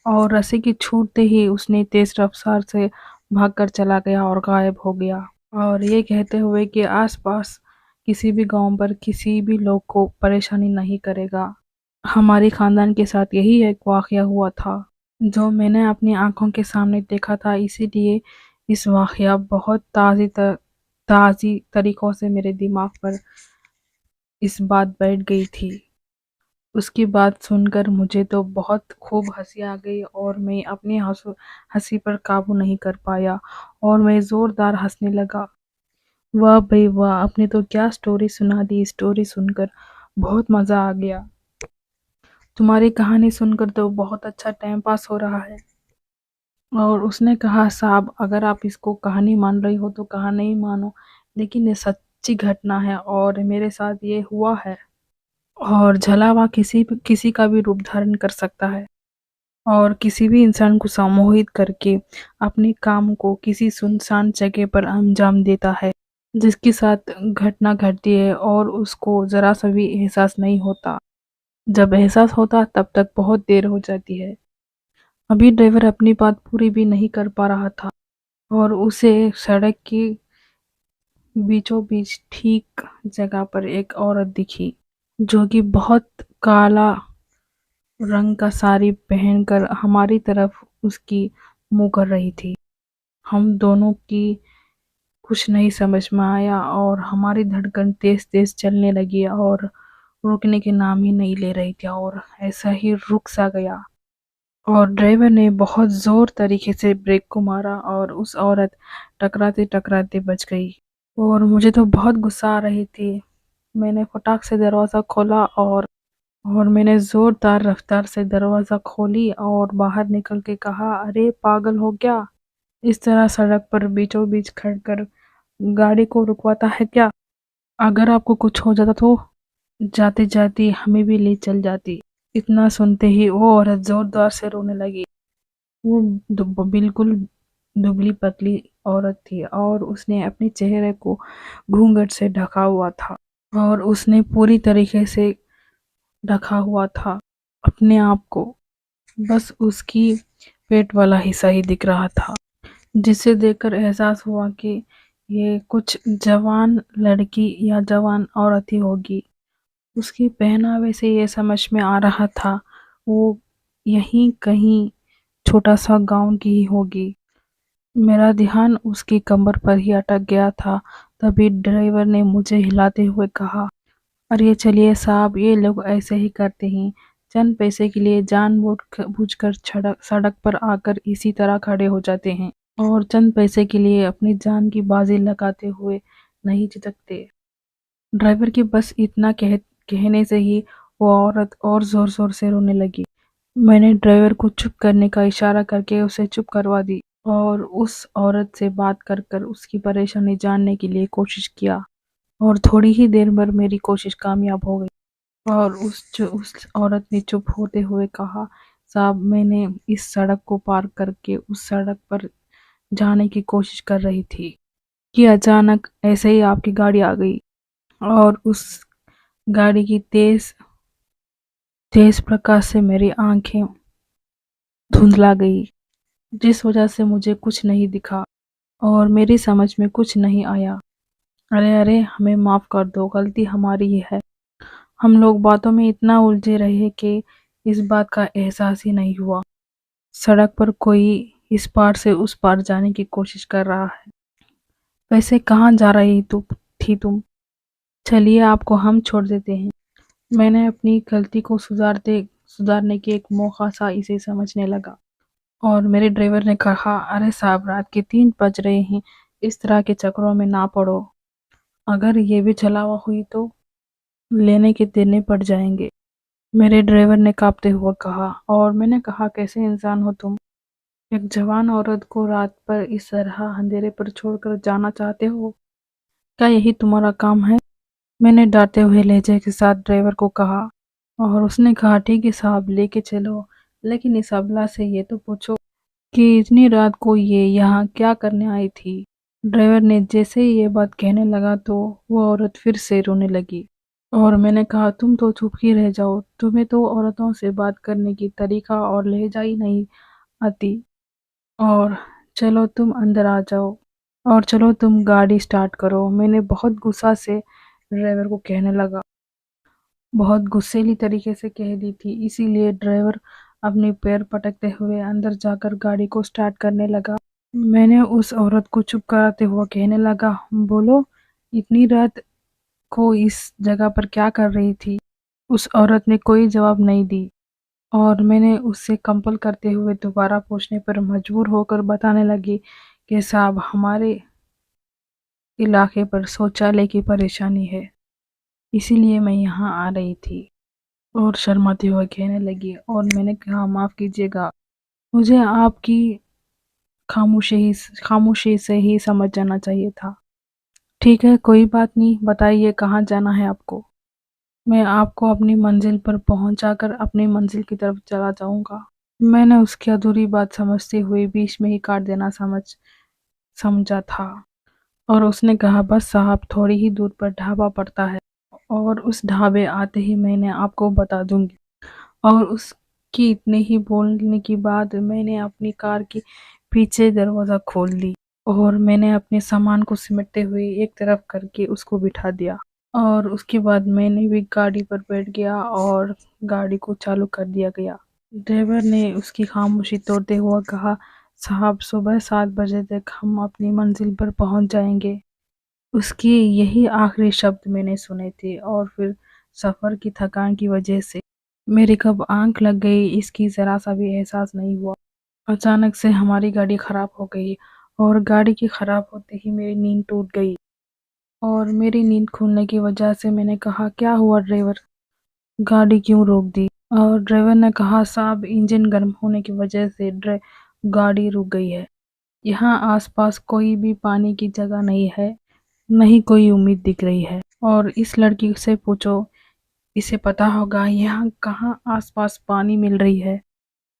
और रस्सी की छूटते ही उसने तेज रफ्तार से भागकर चला गया और गायब हो गया। और ये कहते हुए कि आसपास किसी भी गांव पर किसी भी लोग को परेशानी नहीं करेगा। हमारी खानदान के साथ यही एक वाकया हुआ था जो मैंने अपनी आंखों के सामने देखा था, इसीलिए इस वाकया बहुत ताज़ी तरीकों से मेरे दिमाग पर इस बात बैठ गई थी। उसकी बात सुनकर मुझे तो बहुत खूब हंसी आ गई और मैं अपनी हंसी पर काबू नहीं कर पाया और मैं जोरदार हंसने लगा। वाह भाई वाह! आपने तो क्या स्टोरी सुना दी, स्टोरी सुनकर बहुत मज़ा आ गया। तुम्हारी कहानी सुनकर तो बहुत अच्छा टाइम पास हो रहा है। और उसने कहा साहब अगर आप इसको कहानी मान रही हो तो कहानी मानो, लेकिन ये सच्ची घटना है और मेरे साथ ये हुआ है। और छलावा किसी का भी रूप धारण कर सकता है और किसी भी इंसान को सम्मोहित करके अपने काम को किसी सुनसान जगह पर अंजाम देता है, जिसके साथ घटना घटती है और उसको ज़रा सा भी एहसास नहीं होता। जब एहसास होता तब तक बहुत देर हो जाती है। अभी ड्राइवर अपनी बात पूरी भी नहीं कर पा रहा था और उसे सड़क के बीचों बीच ठीक जगह पर एक औरत दिखी, जो कि बहुत काला रंग का साड़ी पहनकर हमारी तरफ उसकी मुँह कर रही थी। हम दोनों की कुछ नहीं समझ में आया और हमारी धड़कन तेज-तेज चलने लगी और रुकने के नाम ही नहीं ले रही थी और ऐसा ही रुक सा गया और ड्राइवर ने बहुत ज़ोर तरीके से ब्रेक को मारा और उस औरत टकराते-टकराते बच गई और मुझे तो बहुत गुस्सा आ रही थी। मैंने फटाक से दरवाज़ा खोला और मैंने ज़ोरदार रफ्तार से दरवाज़ा खोली और बाहर निकल के कहा, अरे पागल हो क्या? इस तरह सड़क पर बीचों बीच खड़कर गाड़ी को रुकवाता है क्या? अगर आपको कुछ हो जाता तो जाते जाते हमें भी ले चल जाती। इतना सुनते ही वो औरत जोरदार से रोने लगी। वो बिल्कुल दुबली पतली औरत थी और उसने अपने चेहरे को घूंघट से ढका हुआ था और उसने पूरी तरीके से ढका हुआ था अपने आप को, बस उसकी पेट वाला हिस्सा ही दिख रहा था, जिसे देखकर एहसास हुआ कि ये कुछ जवान लड़की या जवान औरत ही होगी। उसकी पहनावे से ये समझ में आ रहा था वो यहीं कहीं छोटा सा गांव की ही होगी। मेरा ध्यान उसकी कमर पर ही अटक गया था। तभी ड्राइवर ने मुझे हिलाते हुए कहा, अरे चलिए साहब, ये लोग ऐसे ही करते हैं, चंद पैसे के लिए जानबूझकर सड़क पर आकर इसी तरह खड़े हो जाते हैं और चंद पैसे के लिए अपनी जान की बाजी लगाते हुए नहीं झिझकते। ड्राइवर की बस इतना कहने से ही वो औरत और जोर जोर से रोने लगी। मैंने ड्राइवर को चुप करने का इशारा करके उसे चुप करवा दी और उस औरत से बात कर कर उसकी परेशानी जानने के लिए कोशिश किया और थोड़ी ही देर में मेरी कोशिश कामयाब हो गई और उस औरत ने चुप होते हुए कहा, साहब मैंने इस सड़क को पार करके उस सड़क पर जाने की कोशिश कर रही थी कि अचानक ऐसे ही आपकी गाड़ी आ गई और उस गाड़ी की तेज तेज प्रकाश से मेरी आंखें धुंधला गई, जिस वजह से मुझे कुछ नहीं दिखा और मेरी समझ में कुछ नहीं आया। अरे अरे हमें माफ़ कर दो, गलती हमारी ही है। हम लोग बातों में इतना उलझे रहे कि इस बात का एहसास ही नहीं हुआ। सड़क पर कोई इस पार से उस पार जाने की कोशिश कर रहा है। वैसे कहाँ जा रही थी तुम? चलिए आपको हम छोड़ देते हैं। मैंने अपनी गलती को सुधारने की एक मौका सा इसे समझने लगा और मेरे ड्राइवर ने कहा, अरे साहब रात के 3 बज रहे हैं, इस तरह के चक्करों में ना पड़ो। अगर ये भी छलावा हुई तो लेने के देने पड़ जाएंगे। मेरे ड्राइवर ने कांपते हुए कहा और मैंने कहा, कैसे इंसान हो तुम? एक जवान औरत को रात पर इस तरह अंधेरे पर छोड़कर जाना चाहते हो? क्या यही तुम्हारा काम है? मैंने डरते हुए लहजे के साथ ड्राइवर को कहा और उसने कहा, ठीक है साहब लेके चलो, लेकिन इस अबला से ये तो पूछो कि इतनी रात को ये यहाँ क्या करने आई थी। ड्राइवर ने जैसे ही ये बात कहने लगा तो वो औरत फिर से रोने लगी। और मैंने कहा तुम तो चुप ही रह जाओ, तुम्हें तो औरतों से बात करने की तरीका और लहजा ही नहीं आती। और चलो तुम अंदर आ जाओ, और चलो तुम गाड़ी स्टार्ट करो। मैंने बहुत गुस्सा से ड्राइवर को कहने लगा, बहुत गुस्सैली तरीके से कह दी थी, इसीलिए ड्राइवर अपने पैर पटकते हुए अंदर जाकर गाड़ी को स्टार्ट करने लगा। मैंने उस औरत को चुप कराते हुए कहने लगा, बोलो इतनी रात को इस जगह पर क्या कर रही थी। उस औरत ने कोई जवाब नहीं दी और मैंने उससे कंपल करते हुए दोबारा पूछने पर मजबूर होकर बताने लगी कि साहब हमारे इलाके पर शौचालय की परेशानी है, इसीलिए मैं यहाँ आ रही थी। और शर्माते हुए कहने लगी, और मैंने कहा माफ़ कीजिएगा, मुझे आपकी खामोशी से ही समझ जाना चाहिए था। ठीक है कोई बात नहीं, बताइए कहाँ जाना है आपको। मैं आपको अपनी मंजिल पर पहुंचाकर अपनी मंजिल की तरफ चला जाऊंगा। मैंने उसकी अधूरी बात समझते हुए बीच में ही काट देना समझा था। और उसने कहा, बस साहब थोड़ी ही दूर पर ढाबा पड़ता है और उस ढाबे आते ही मैंने आपको बता दूंगी। और उसकी इतने ही बोलने के बाद मैंने अपनी कार की पीछे दरवाज़ा खोल ली और मैंने अपने सामान को सिमटते हुए एक तरफ करके उसको बिठा दिया। और उसके बाद मैंने भी गाड़ी पर बैठ गया और गाड़ी को चालू कर दिया गया। ड्राइवर ने उसकी खामोशी तोड़ते हुए कहा, साहब सुबह 7 बजे तक हम अपनी मंजिल पर पहुंच जाएंगे। उसके यही आखिरी शब्द मैंने सुने थे और फिर सफ़र की थकान की वजह से मेरी कब आंख लग गई इसकी ज़रा सा भी एहसास नहीं हुआ। अचानक से हमारी गाड़ी खराब हो गई और गाड़ी की खराब होते ही मेरी नींद टूट गई। और मेरी नींद खुलने की वजह से मैंने कहा, क्या हुआ ड्राइवर, गाड़ी क्यों रोक दी। और ड्राइवर ने कहा, साहब इंजन गर्म होने की वजह से गाड़ी रुक गई है। यहाँ आसपास कोई भी पानी की जगह नहीं है, नहीं कोई उम्मीद दिख रही है। और इस लड़की से पूछो, इसे पता होगा यहाँ कहाँ आसपास पानी मिल रही है।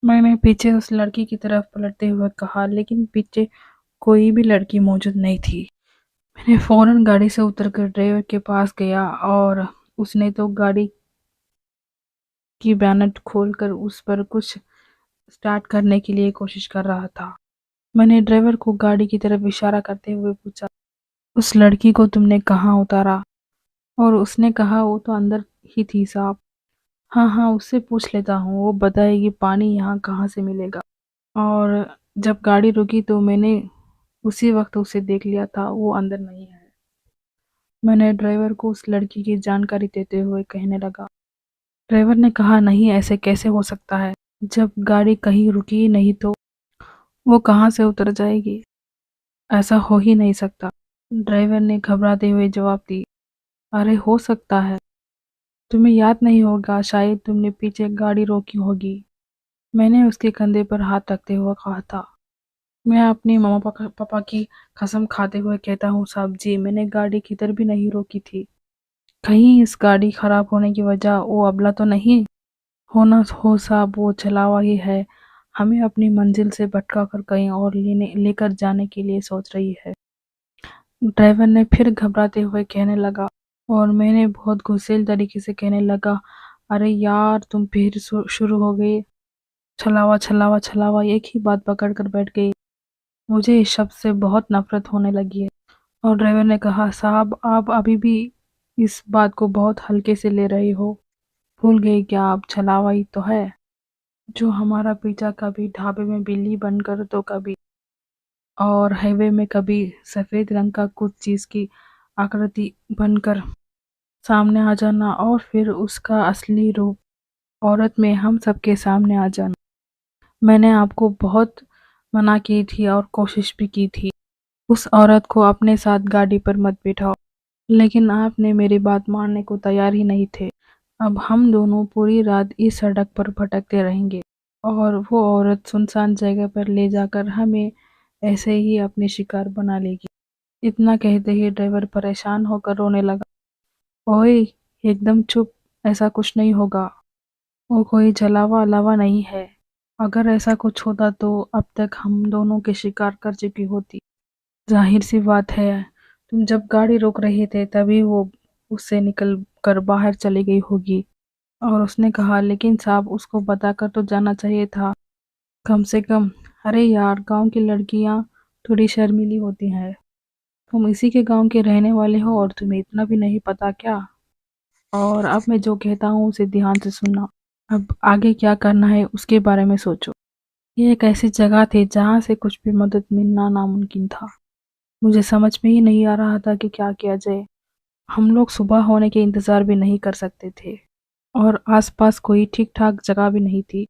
मैंने पीछे उस लड़की की तरफ पलटते हुए कहा, लेकिन पीछे कोई भी लड़की मौजूद नहीं थी। मैंने फौरन गाड़ी से उतरकर ड्राइवर के पास गया और उसने तो गाड़ी की बैनट खोलकर उस पर कुछ स्टार्ट करने के लिए कोशिश कर रहा था। मैंने ड्राइवर को गाड़ी की तरफ इशारा करते हुए पूछा, उस लड़की को तुमने कहाँ उतारा। और उसने कहा, वो तो अंदर ही थी साहब। हाँ हाँ, उससे पूछ लेता हूँ, वो बताएगी पानी यहाँ कहाँ से मिलेगा। और जब गाड़ी रुकी तो मैंने उसी वक्त उसे देख लिया था, वो अंदर नहीं है। मैंने ड्राइवर को उस लड़की की जानकारी देते हुए कहने लगा। ड्राइवर ने कहा, नहीं ऐसे कैसे हो सकता है, जब गाड़ी कहीं रुकी ही नहीं तो वो कहाँ से उतर जाएगी, ऐसा हो ही नहीं सकता। ड्राइवर ने घबराते हुए जवाब दी, अरे हो सकता है, तुम्हें याद नहीं होगा, शायद तुमने पीछे गाड़ी रोकी होगी। मैंने उसके कंधे पर हाथ रखते हुए कहा था, मैं अपनी मामा पापा की कसम खाते हुए कहता हूँ साहब जी, मैंने गाड़ी किधर भी नहीं रोकी थी। कहीं इस गाड़ी खराब होने की वजह वो अबला तो नहीं होना हो साहब, वो चला हुआ ही है, हमें अपनी मंजिल से भटका कर कहीं और लेकर जाने के लिए सोच रही है। ड्राइवर ने फिर घबराते हुए कहने लगा और मैंने बहुत गुस्सेल तरीके से कहने लगा, अरे यार तुम फिर शुरू हो गए, छलावा छलावा छलावा एक ही बात पकड़ कर बैठ गई। मुझे इस शब्द से बहुत नफरत होने लगी है। और ड्राइवर ने कहा, साहब आप अभी भी इस बात को बहुत हल्के से ले रहे हो, भूल गए क्या आप, छलावा ही तो है। जो हमारा पीछा कभी ढाबे में बिल्ली बनकर तो कभी और हाईवे में कभी सफ़ेद रंग का कुछ चीज़ की आकृति बनकर सामने आ जाना और फिर उसका असली रूप औरत में हम सबके सामने आ जाना। मैंने आपको बहुत मना की थी और कोशिश भी की थी, उस औरत को अपने साथ गाड़ी पर मत बिठाओ, लेकिन आपने मेरी बात मानने को तैयार ही नहीं थे। अब हम दोनों पूरी रात इस सड़क पर भटकते रहेंगे और वो औरत सुनसान जगह पर ले जाकर हमें ऐसे ही अपने शिकार बना लेगी। इतना कहते ही ड्राइवर परेशान होकर रोने लगा। ओए एकदम चुप, ऐसा कुछ नहीं होगा, वो कोई जलावा अलावा नहीं है, अगर ऐसा कुछ होता तो अब तक हम दोनों के शिकार कर चुकी होती। जाहिर सी बात है, तुम जब गाड़ी रोक रहे थे तभी वो उससे निकल कर बाहर चली गई होगी। और उसने कहा, लेकिन साहब उसको बताकर तो जाना चाहिए था, कम से कम। अरे यार, गांव की लड़कियां थोड़ी शर्मीली होती हैं। तुम इसी के गांव के रहने वाले हो और तुम्हें इतना भी नहीं पता क्या? और अब मैं जो कहता हूँ उसे ध्यान से सुनना। अब आगे क्या करना है उसके बारे में सोचो। ये एक ऐसी जगह थी जहाँ से कुछ भी मदद मिलना नामुमकिन था। मुझे समझ में ही नहीं आ रहा था कि क्या किया जाए। हम लोग सुबह होने के इंतजार भी नहीं कर सकते थे और आसपास कोई ठीक ठाक जगह भी नहीं थी।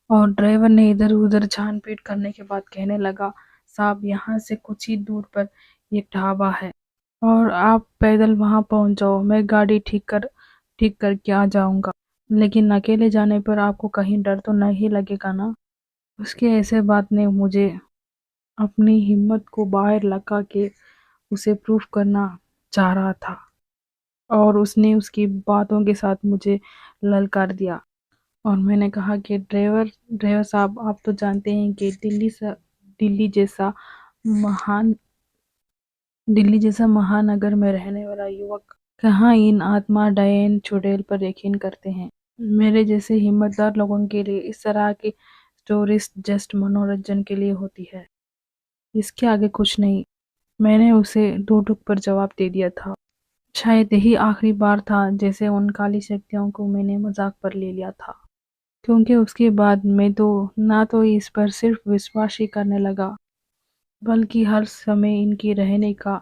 और ड्राइवर ने इधर उधर छान पीट करने के बाद कहने लगा, साहब यहाँ से कुछ ही दूर पर एक ढाबा है और आप पैदल वहां पहुंच जाओ, मैं गाड़ी ठीक करके आ जाऊंगा। लेकिन अकेले जाने पर आपको कहीं डर तो नहीं लगेगा ना? उसके ऐसे बात ने मुझे अपनी हिम्मत को बाहर लगा के उसे प्रूफ करना चाह रहा था। और उसने उसकी बातों के साथ मुझे ललकार दिया। और मैंने कहा कि ड्राइवर ड्राइवर साहब, आप तो जानते हैं कि दिल्ली जैसा महान दिल्ली जैसा महानगर में रहने वाला युवक कहाँ इन आत्मा डायन चुड़ैल पर यकीन करते हैं। मेरे जैसे हिम्मतदार लोगों के लिए इस तरह की स्टोरीज जस्ट मनोरंजन के लिए होती है, इसके आगे कुछ नहीं। मैंने उसे दो टूक पर जवाब दे दिया था। शायद यही आखिरी बार था जैसे उन काली शक्तियों को मैंने मजाक पर ले लिया था, क्योंकि उसके बाद मैं तो ना तो इस पर सिर्फ विश्वास ही करने लगा, बल्कि हर समय इनकी रहने का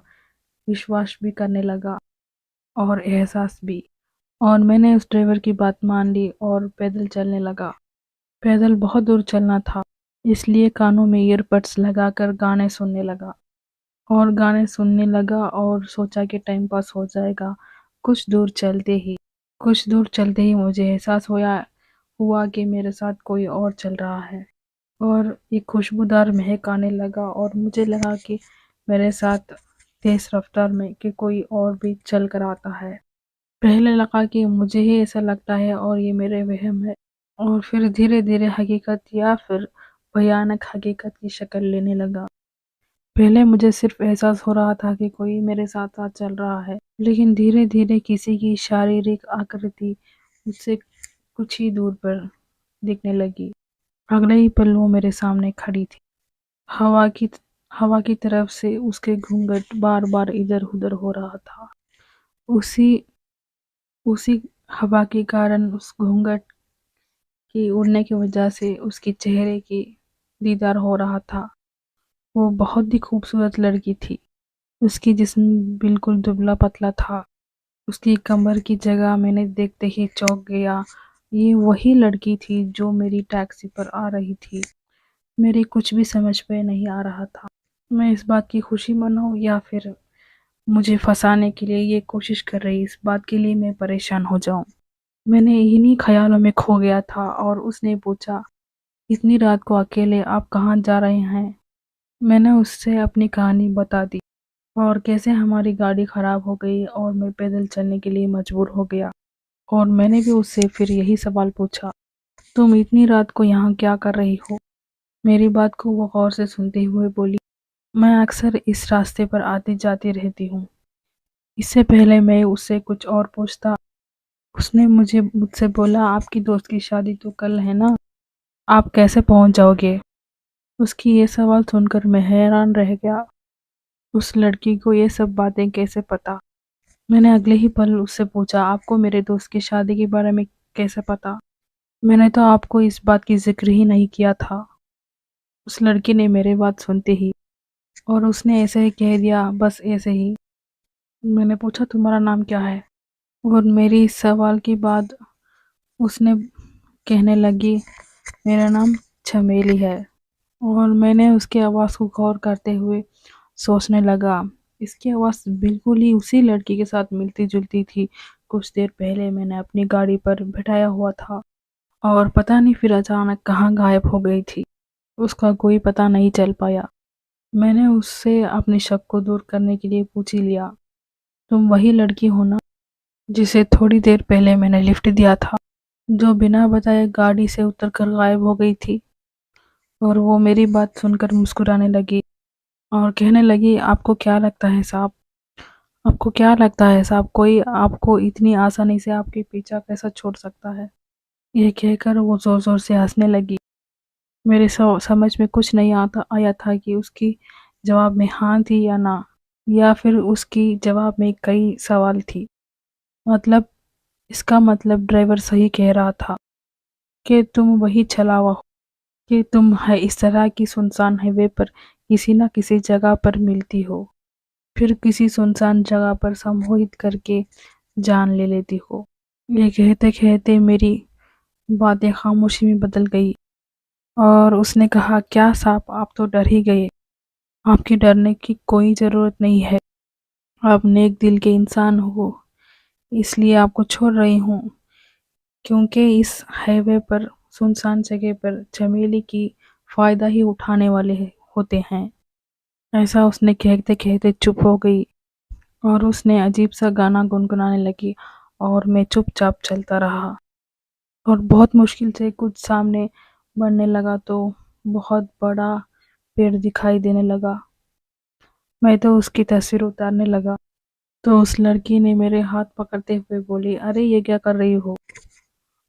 विश्वास भी करने लगा और एहसास भी। और मैंने उस ड्राइवर की बात मान ली और पैदल चलने लगा। पैदल बहुत दूर चलना था, इसलिए कानों में ईयरबड्स लगाकर गाने सुनने लगा। और गाने सुनने लगा और सोचा कि टाइम पास हो जाएगा। कुछ दूर चलते ही मुझे एहसास हुआ कि मेरे साथ कोई और चल रहा है। और एक खुशबूदार महक आने लगा और मुझे लगा कि मेरे साथ तेज रफ्तार में कि कोई और भी चल कर आता है। पहले लगा कि मुझे ही ऐसा लगता है और ये मेरे वहम है, और फिर धीरे धीरे हकीकत या फिर भयानक हकीकत की शक्ल लेने लगा। पहले मुझे सिर्फ एहसास हो रहा था कि कोई मेरे साथ साथ चल रहा है, लेकिन धीरे धीरे किसी की शारीरिक आकृति मुझसे कुछ ही दूर पर दिखने लगी। अगले ही पल वो मेरे सामने खड़ी थी। हवा की हवा की तरफ से उसके घूंघट बार बार इधर उधर हो रहा था। उसी उसी हवा के कारण उस घूंघट की उड़ने की वजह से उसके चेहरे की दीदार हो रहा था। वो बहुत ही खूबसूरत लड़की थी। उसकी जिस्म बिल्कुल दुबला पतला था। उसकी कमर की जगह मैंने देखते ही चौंक गया। ये वही लड़की थी जो मेरी टैक्सी पर आ रही थी। मेरी कुछ भी समझ में नहीं आ रहा था। मैं इस बात की खुशी मनाऊं या फिर मुझे फंसाने के लिए ये कोशिश कर रही, इस बात के लिए मैं परेशान हो जाऊं। मैंने इन्हीं ख्यालों में खो गया था और उसने पूछा, इतनी रात को अकेले आप कहाँ जा रहे हैं? मैंने उससे अपनी कहानी बता दी और कैसे हमारी गाड़ी खराब हो गई और मैं पैदल चलने के लिए मजबूर हो गया। और मैंने भी उससे फिर यही सवाल पूछा, तुम इतनी रात को यहाँ क्या कर रही हो? मेरी बात को वो गौर से सुनते हुए बोली, मैं अक्सर इस रास्ते पर आती जाती रहती हूँ। इससे पहले मैं उससे कुछ और पूछता, उसने मुझसे बोला, आपकी दोस्त की शादी तो कल है ना, आप कैसे पहुंच जाओगे? उसकी ये सवाल सुनकर मैं हैरान रह गया। उस लड़की को ये सब बातें कैसे पता? मैंने अगले ही पल उससे पूछा, आपको मेरे दोस्त की शादी के बारे में कैसे पता? मैंने तो आपको इस बात की जिक्र ही नहीं किया था। उस लड़की ने मेरी बात सुनते ही और उसने ऐसे ही कह दिया, बस ऐसे ही। मैंने पूछा, तुम्हारा नाम क्या है? और मेरी इस सवाल के बाद उसने कहने लगी, मेरा नाम चमेली है। और मैंने उसकी आवाज़ को गौर करते हुए सोचने लगा, इसकी आवाज़ बिल्कुल ही उसी लड़की के साथ मिलती जुलती थी। कुछ देर पहले मैंने अपनी गाड़ी पर बिठाया हुआ था और पता नहीं फिर अचानक कहाँ गायब हो गई थी। उसका कोई पता नहीं चल पाया। मैंने उससे अपने शक को दूर करने के लिए पूछ ही लिया, तुम वही लड़की हो ना जिसे थोड़ी देर पहले मैंने लिफ्ट दिया था, जो बिना बताए गाड़ी से उतरकर गायब हो गई थी? और वो मेरी बात सुनकर मुस्कुराने लगी और कहने लगी, आपको क्या लगता है साहब? आपको क्या लगता है साहब, कोई आपको इतनी आसानी से आपके पीछा कैसा छोड़ सकता है? ये कहकर वो ज़ोर-ज़ोर से हँसने लगी। मेरे समझ में कुछ नहीं आता आया था कि उसकी जवाब में हाँ थी या ना, या फिर उसकी जवाब में कई सवाल थी। मतलब इसका मतलब ड्राइवर सही कह रहा था कि तुम वही छलावा हो, कि तुम है इस तरह की सुनसान हाईवे पर किसी न किसी जगह पर मिलती हो, फिर किसी सुनसान जगह पर सम्मोहित करके जान ले लेती हो। ये कहते-कहते मेरी बातें खामोशी में बदल गई और उसने कहा, क्या साहब आप तो डर ही गए। आपके डरने की कोई ज़रूरत नहीं है। आप नेक दिल के इंसान हो, इसलिए आपको छोड़ रही हूँ, क्योंकि इस हाईवे पर सुनसान जगह पर चमेली की फ़ायदा ही उठाने वाले होते हैं। ऐसा उसने कहते-कहते चुप हो गई और उसने अजीब-सा गाना गुनगुनाने लगी और मैं चुपचाप चलता रहा और बहुत मुश्किल से कुछ सामने बढ़ने लगा तो बहुत बड़ा पेड़ दिखाई देने लगा। मैं तो उसकी तस्वीर उतारने लगा, तो उस लड़की ने मेरे हाथ पकड़ते हुए बोली, अरे ये क्या कर रही हो?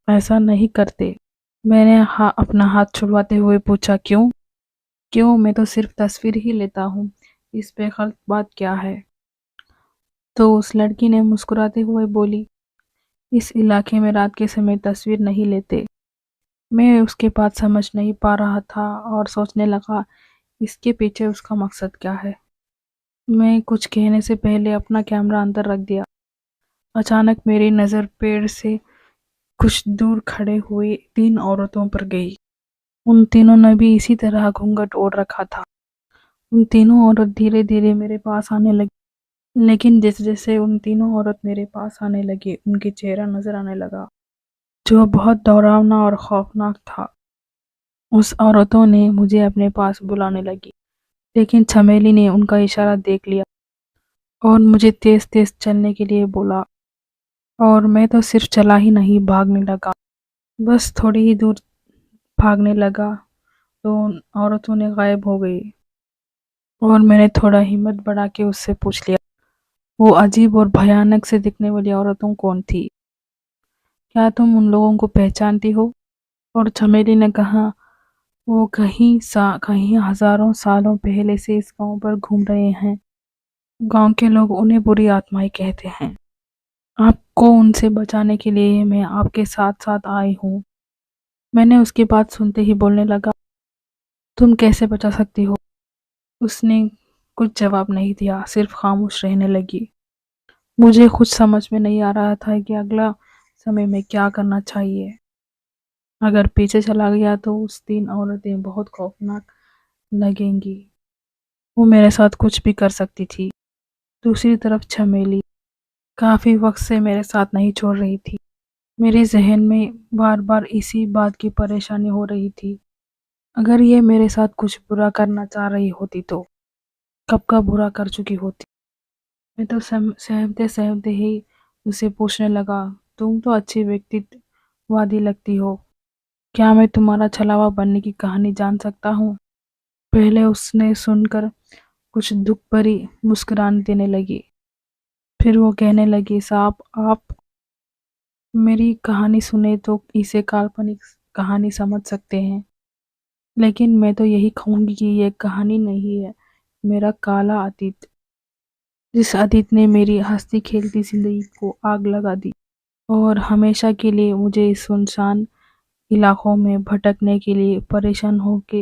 ऐसा नहीं करते। मैंने अपना हाथ छुड़वाते हुए पूछा, क्यों? क्यों? मैं तो सिर्फ तस्वीर ही लेता हूँ, इस पे गलत बात क्या है? तो उस लड़की ने मुस्कुराते हुए बोली, इस इलाके में रात के समय तस्वीर नहीं लेते। मैं उसके बात समझ नहीं पा रहा था और सोचने लगा, इसके पीछे उसका मकसद क्या है? मैं कुछ कहने से पहले अपना कैमरा अंदर रख दिया। अचानक मेरी नज़र पेड़ से कुछ दूर खड़े हुए 3 औरतों पर गई। उन तीनों ने भी इसी तरह घूंघट ओढ़ रखा था। उन तीनों औरत धीरे-धीरे मेरे पास आने लगी, लेकिन जैसे-जैसे उन तीनों औरत मेरे पास आने लगी, उनके चेहरा नज़र आने लगा, जो बहुत डरावना और खौफनाक था। उस औरतों ने मुझे अपने पास बुलाने लगी, लेकिन चमेली ने उनका इशारा देख लिया और मुझे तेज़-तेज़ चलने के लिए बोला और मैं तो सिर्फ चला ही नहीं, भागने लगा। बस थोड़ी ही दूर भागने लगा तो उन औरतों ने गायब हो गई और मैंने थोड़ा हिम्मत बढ़ा के उससे पूछ लिया, वो अजीब और भयानक से दिखने वाली औरतों कौन थी? क्या तुम उन लोगों को पहचानती हो? और चमेली ने कहा, वो कहीं हज़ारों सालों पहले से इस गाँव पर घूम रहे हैं। गाँव के लोग उन्हें बुरी आत्माएँ कहते हैं। आपको उनसे बचाने के लिए मैं आपके साथ-साथ आई हूँ। मैंने उसकी बात सुनते ही बोलने लगा, तुम कैसे बचा सकती हो? उसने कुछ जवाब नहीं दिया, सिर्फ खामोश रहने लगी। मुझे कुछ समझ में नहीं आ रहा था कि अगला समय में क्या करना चाहिए। अगर पीछे चला गया तो उस 3 औरतें बहुत खौफनाक लगेंगी। वो मेरे साथ कुछ भी कर सकती थी। दूसरी तरफ चमेली काफ़ी वक़्त से मेरे साथ नहीं छोड़ रही थी। मेरे ज़हन में बार-बार इसी बात की परेशानी हो रही थी। अगर ये मेरे साथ कुछ बुरा करना चाह रही होती तो कब का बुरा कर चुकी होती। मैं तो सहमते-सहमते ही उसे पूछने लगा, तुम तो अच्छी व्यक्तिवादी लगती हो। क्या मैं तुम्हारा छलावा बनने की कहानी जान सकता हूँ? पहले उसने सुनकर कुछ दुःख भरी मुस्कुरान देने लगी। फिर वो कहने लगी, साहब आप मेरी कहानी सुने तो इसे काल्पनिक कहानी समझ सकते हैं, लेकिन मैं तो यही कहूँगी कि ये कहानी नहीं है, मेरा काला अतीत, जिस अतीत ने मेरी हँसती-खेलती ज़िंदगी को आग लगा दी और हमेशा के लिए मुझे इस सुनसान इलाकों में भटकने के लिए परेशान होके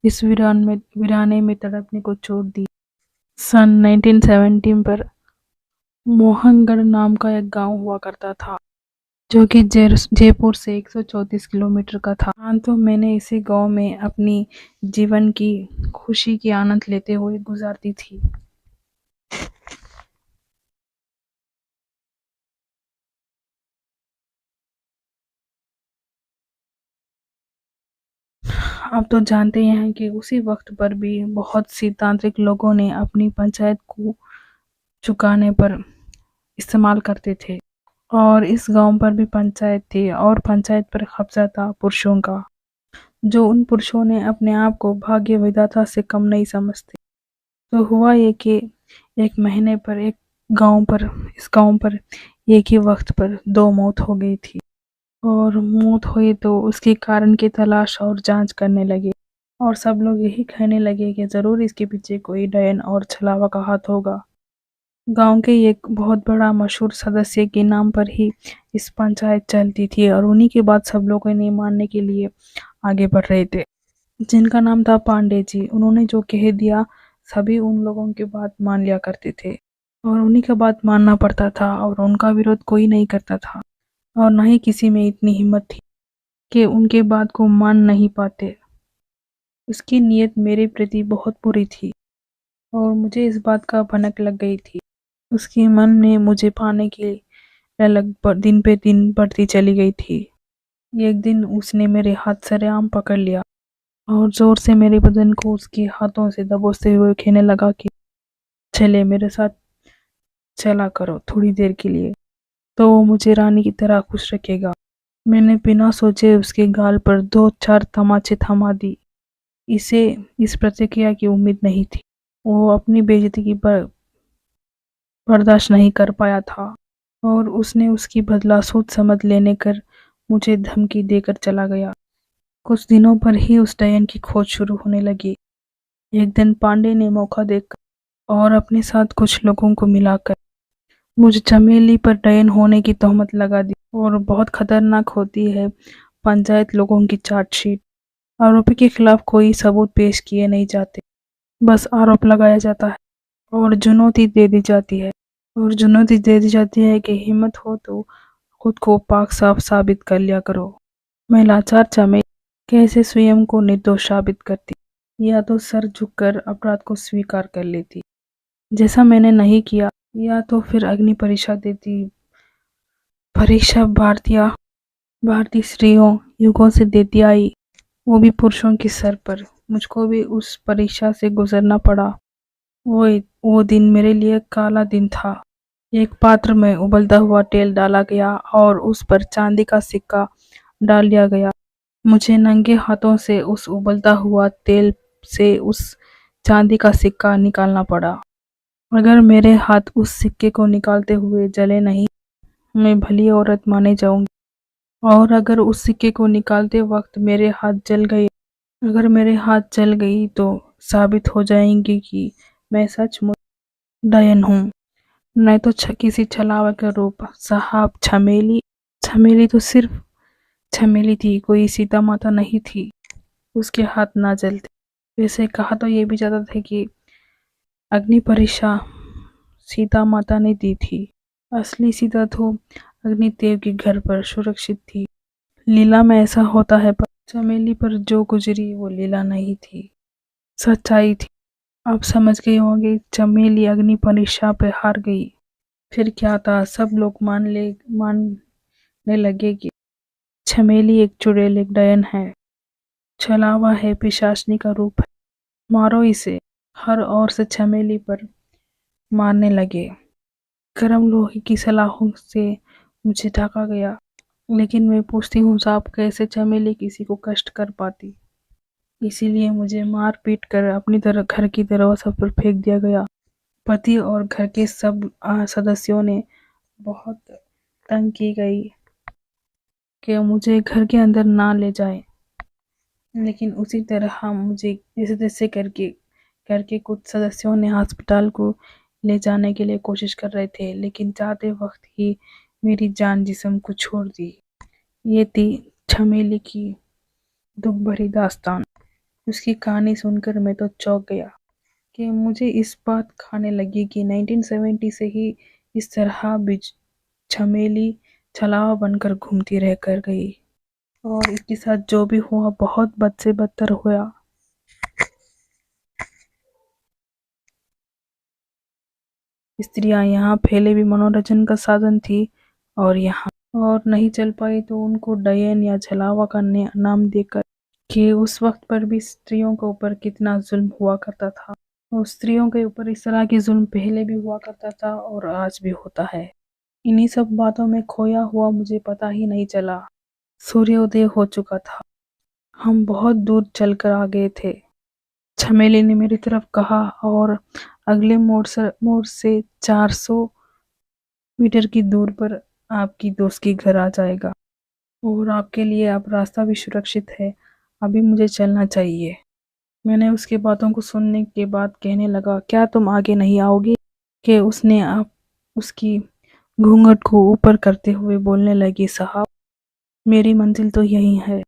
इस वीराने में तड़पने को छोड़ दी। सन 1917 पर मोहनगढ़ नाम का एक गांव हुआ करता था, जो कि जयपुर से 134 किलोमीटर का था। हाँ, तो मैंने इसी गांव में अपनी जीवन की खुशी की आनंद लेते हुए गुजारती थी। आप तो जानते ही हैं कि उसी वक्त पर भी बहुत सी तांत्रिक लोगों ने अपनी पंचायत को चुकाने पर इस्तेमाल करते थे और इस गांव पर भी पंचायत थी और पंचायत पर कब्जा था पुरुषों का। जो उन पुरुषों ने अपने आप को भाग्य विधाता से कम नहीं समझते। तो हुआ ये कि एक महीने पर इस गांव पर एक ही वक्त पर दो मौत हो गई थी। और मौत हुई तो उसके कारण की तलाश और जांच करने लगे, और सब लोग यही कहने लगे कि जरूर इसके पीछे कोई डायन और छलावा का हाथ होगा। गांव के एक बहुत बड़ा मशहूर सदस्य के नाम पर ही इस पंचायत चलती थी, और उन्हीं के बाद सब लोग इन्हें मानने के लिए आगे बढ़ रहे थे, जिनका नाम था पांडे जी। उन्होंने जो कह दिया सभी उन लोगों की बात मान लिया करते थे, और उन्हीं का बात मानना पड़ता था, और उनका विरोध कोई नहीं करता था, और न ही किसी में इतनी हिम्मत थी कि उनके बात को मान नहीं पाते। उसकी नीयत मेरे प्रति बहुत बुरी थी, और मुझे इस बात का भनक लग गई थी। उसके मन में मुझे पाने की ललक दिन पे दिन बढ़ती चली गई थी। एक दिन उसने मेरे हाथ सरेआम पकड़ लिया और जोर से मेरे बदन को उसके हाथों से दबोचते हुए कहने लगा कि चले मेरे साथ चला करो थोड़ी देर के लिए, तो वो मुझे रानी की तरह खुश रखेगा। मैंने बिना सोचे उसके गाल पर दो चार तमाचे थमा दी। इसे इस प्रतिक्रिया की उम्मीद नहीं थी। वो अपनी बेइज्जती की बर्दाश्त नहीं कर पाया था, और उसने उसकी बदला सोच समझ लेने कर मुझे धमकी देकर चला गया। कुछ दिनों पर ही उस डायन की खोज शुरू होने लगी। एक दिन पांडे ने मौका देखकर और अपने साथ कुछ लोगों को मिलाकर मुझे चमेली पर डायन होने की तोहमत लगा दी। और बहुत खतरनाक होती है पंचायत लोगों की चार्जशीट। आरोपी के खिलाफ कोई सबूत पेश किए नहीं जाते, बस आरोप लगाया जाता है और चुनौती दे दी जाती है। कि हिम्मत हो तो खुद को पाक साफ साबित कर लिया करो। मैं लाचार चमेली कैसे स्वयं को निर्दोष साबित करती, या तो सर झुककर अपराध को स्वीकार कर लेती, जैसा मैंने नहीं किया, या तो फिर अग्नि परीक्षा देती। परीक्षा भारतीय स्त्रियों युगों से देती आई, वो भी पुरुषों के सर पर। मुझको भी उस परीक्षा से गुजरना पड़ा। वो वो दिन मेरे लिए काला दिन था। एक पात्र में उबलता हुआ तेल डाला गया और उस पर चांदी का सिक्का डाल दिया गया। मुझे नंगे हाथों से उस उबलता हुआ तेल से उस चांदी का सिक्का निकालना पड़ा। अगर मेरे हाथ उस सिक्के को निकालते हुए जले नहीं, मैं भली औरत माने जाऊंगी। और अगर उस सिक्के को निकालते वक्त अगर मेरे हाथ जल गई तो साबित हो जाएंगी कि मैं सचमुच डायन हूँ, नहीं तो किसी छलावा का रूप। साहब, छमेली तो सिर्फ छमेली थी, कोई सीता माता नहीं थी। उसके हाथ ना जलते। वैसे कहा तो ये भी जाता था कि अग्नि परीक्षा सीता माता ने दी थी। असली सीता तो अग्निदेव के घर पर सुरक्षित थी। लीला में ऐसा होता है, पर चमेली पर जो गुजरी वो लीला नहीं थी, सच्चाई थी। आप समझ गए होंगे, चमेली अग्नि परीक्षा पे हार गई। फिर क्या था, सब लोग मानने लगे कि चमेली एक चुड़ैल, एक डायन है, छलावा है, पिशाचनी का रूप है, मारो इसे। हर ओर से चमेली पर मारने लगे। गर्म लोहे की सलाखों से मुझे ढका गया। लेकिन मैं पूछती हूँ साहब, कैसे चमेली किसी को कष्ट कर पाती। इसीलिए मुझे मार पीट कर अपनी तरह घर की दरवाजा पर फेंक दिया गया। पति और घर के सब सदस्यों ने बहुत तंग की गई कि मुझे घर के अंदर ना ले जाए। लेकिन उसी तरह मुझे जैसे तैसे करके कुछ सदस्यों ने अस्पताल को ले जाने के लिए कोशिश कर रहे थे, लेकिन जाते वक्त ही मेरी जान जिस्म को छोड़ दी। ये थी चमेली की दुख भरी दास्तान। उसकी कहानी सुनकर मैं तो चौंक गया कि मुझे इस बात खाने लगी कि 1970 से ही इस तरह चमेली छलावा बनकर घूमती रह कर गई, और इसके साथ जो भी हुआ बहुत बद से बदतर हुआ। स्त्रियां यहाँ पहले भी मनोरंजन का साधन थी, और यहाँ और नहीं चल पाई तो उनको डयन या छलावा का नाम देकर। कि उस वक्त पर भी स्त्रियों के ऊपर कितना जुल्म हुआ करता था, और स्त्रियों के ऊपर इस तरह की जुल्म पहले भी हुआ करता था और आज भी होता है। इन्हीं सब बातों में खोया हुआ मुझे पता ही नहीं चला। सूर्योदय हो चुका था। हम बहुत दूर चलकर आ गए थे। झमेले ने मेरी तरफ कहा, और अगले मोड़ से 400 मीटर की दूर पर आपकी दोस्त की घर आ जाएगा, और आपके लिए अब रास्ता भी सुरक्षित है। अभी मुझे चलना चाहिए। मैंने उसकी बातों को सुनने के बाद कहने लगा, क्या तुम आगे नहीं आओगे? कि उसने आप उसकी घूंघट को ऊपर करते हुए बोलने लगी, साहब, मेरी मंजिल तो यही है।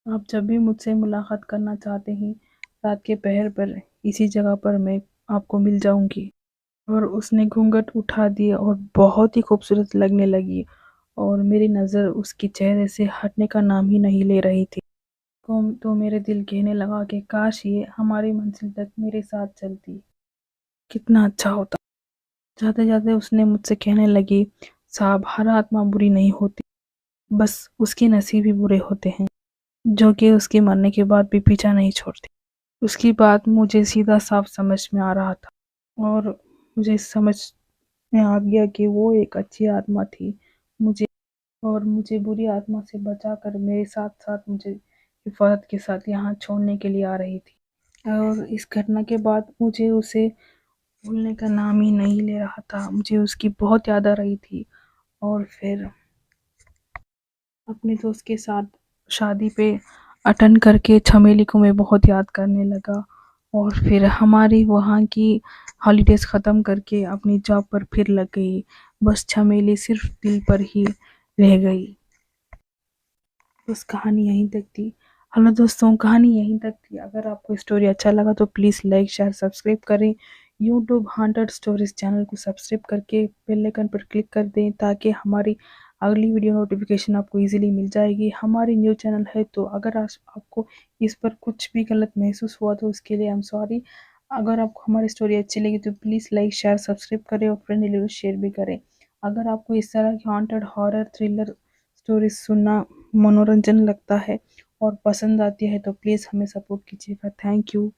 आप जब भी मुझसे मुलाकात करना चाहते हैं, रात के पहर पर इसी जगह पर मैं आपको मिल जाऊंगी। और उसने घूंघट उठा दी और बहुत ही खूबसूरत लगने लगी, और मेरी नज़र उसके चेहरे से हटने का नाम ही नहीं ले रही थी। तो मेरे दिल कहने लगा कि काश ये हमारी मंजिल तक मेरे साथ चलती, कितना अच्छा होता। जाते जाते उसने मुझसे कहने लगी, साहब, हर आत्मा बुरी नहीं होती, बस उसके नसीब ही बुरे होते हैं, जो कि उसके मरने के बाद भी पीछा नहीं छोड़ते। उसकी बात मुझे सीधा साफ समझ में आ रहा था, और मुझे समझ में आ गया कि वो एक अच्छी आत्मा थी, मुझे और मुझे बुरी आत्मा से बचाकर मेरे साथ साथ मुझे हिफाजत के साथ यहाँ छोड़ने के लिए आ रही थी। और इस घटना के बाद मुझे उसे भूलने का नाम ही नहीं ले रहा था। मुझे उसकी बहुत याद आ रही थी। और फिर अपने दोस्त के साथ शादी पे अटेंड करके चमेली को मैं बहुत याद करने लगा, और फिर हमारी वहाँ की हॉलीडेज़ ख़त्म करके अपनी जॉब पर फिर लग गई। बस चमेली सिर्फ दिल पर ही रह गई। बस कहानी यहीं तक थी। हेलो दोस्तों, कहानी यहीं तक थी। अगर आपको स्टोरी अच्छा लगा तो प्लीज़ लाइक शेयर सब्सक्राइब करें। यूट्यूब हॉन्टेड स्टोरीज चैनल को सब्सक्राइब करके बेल आइकन पर क्लिक कर दें, ताकि हमारी अगली वीडियो नोटिफिकेशन आपको इजीली मिल जाएगी। हमारी न्यू चैनल है, तो अगर आपको इस पर कुछ भी गलत महसूस हुआ तो उसके लिए आई एम सॉरी। अगर आपको हमारी स्टोरी अच्छी लगी तो प्लीज़ लाइक शेयर सब्सक्राइब करें, और फ्रेंड रिलेटिव शेयर भी करें। अगर आपको इस तरह की हॉन्टेड हॉरर थ्रिलर स्टोरी सुनना मनोरंजन लगता है और पसंद आती है तो प्लीज़ हमें सपोर्ट कीजिएगा। Thank you.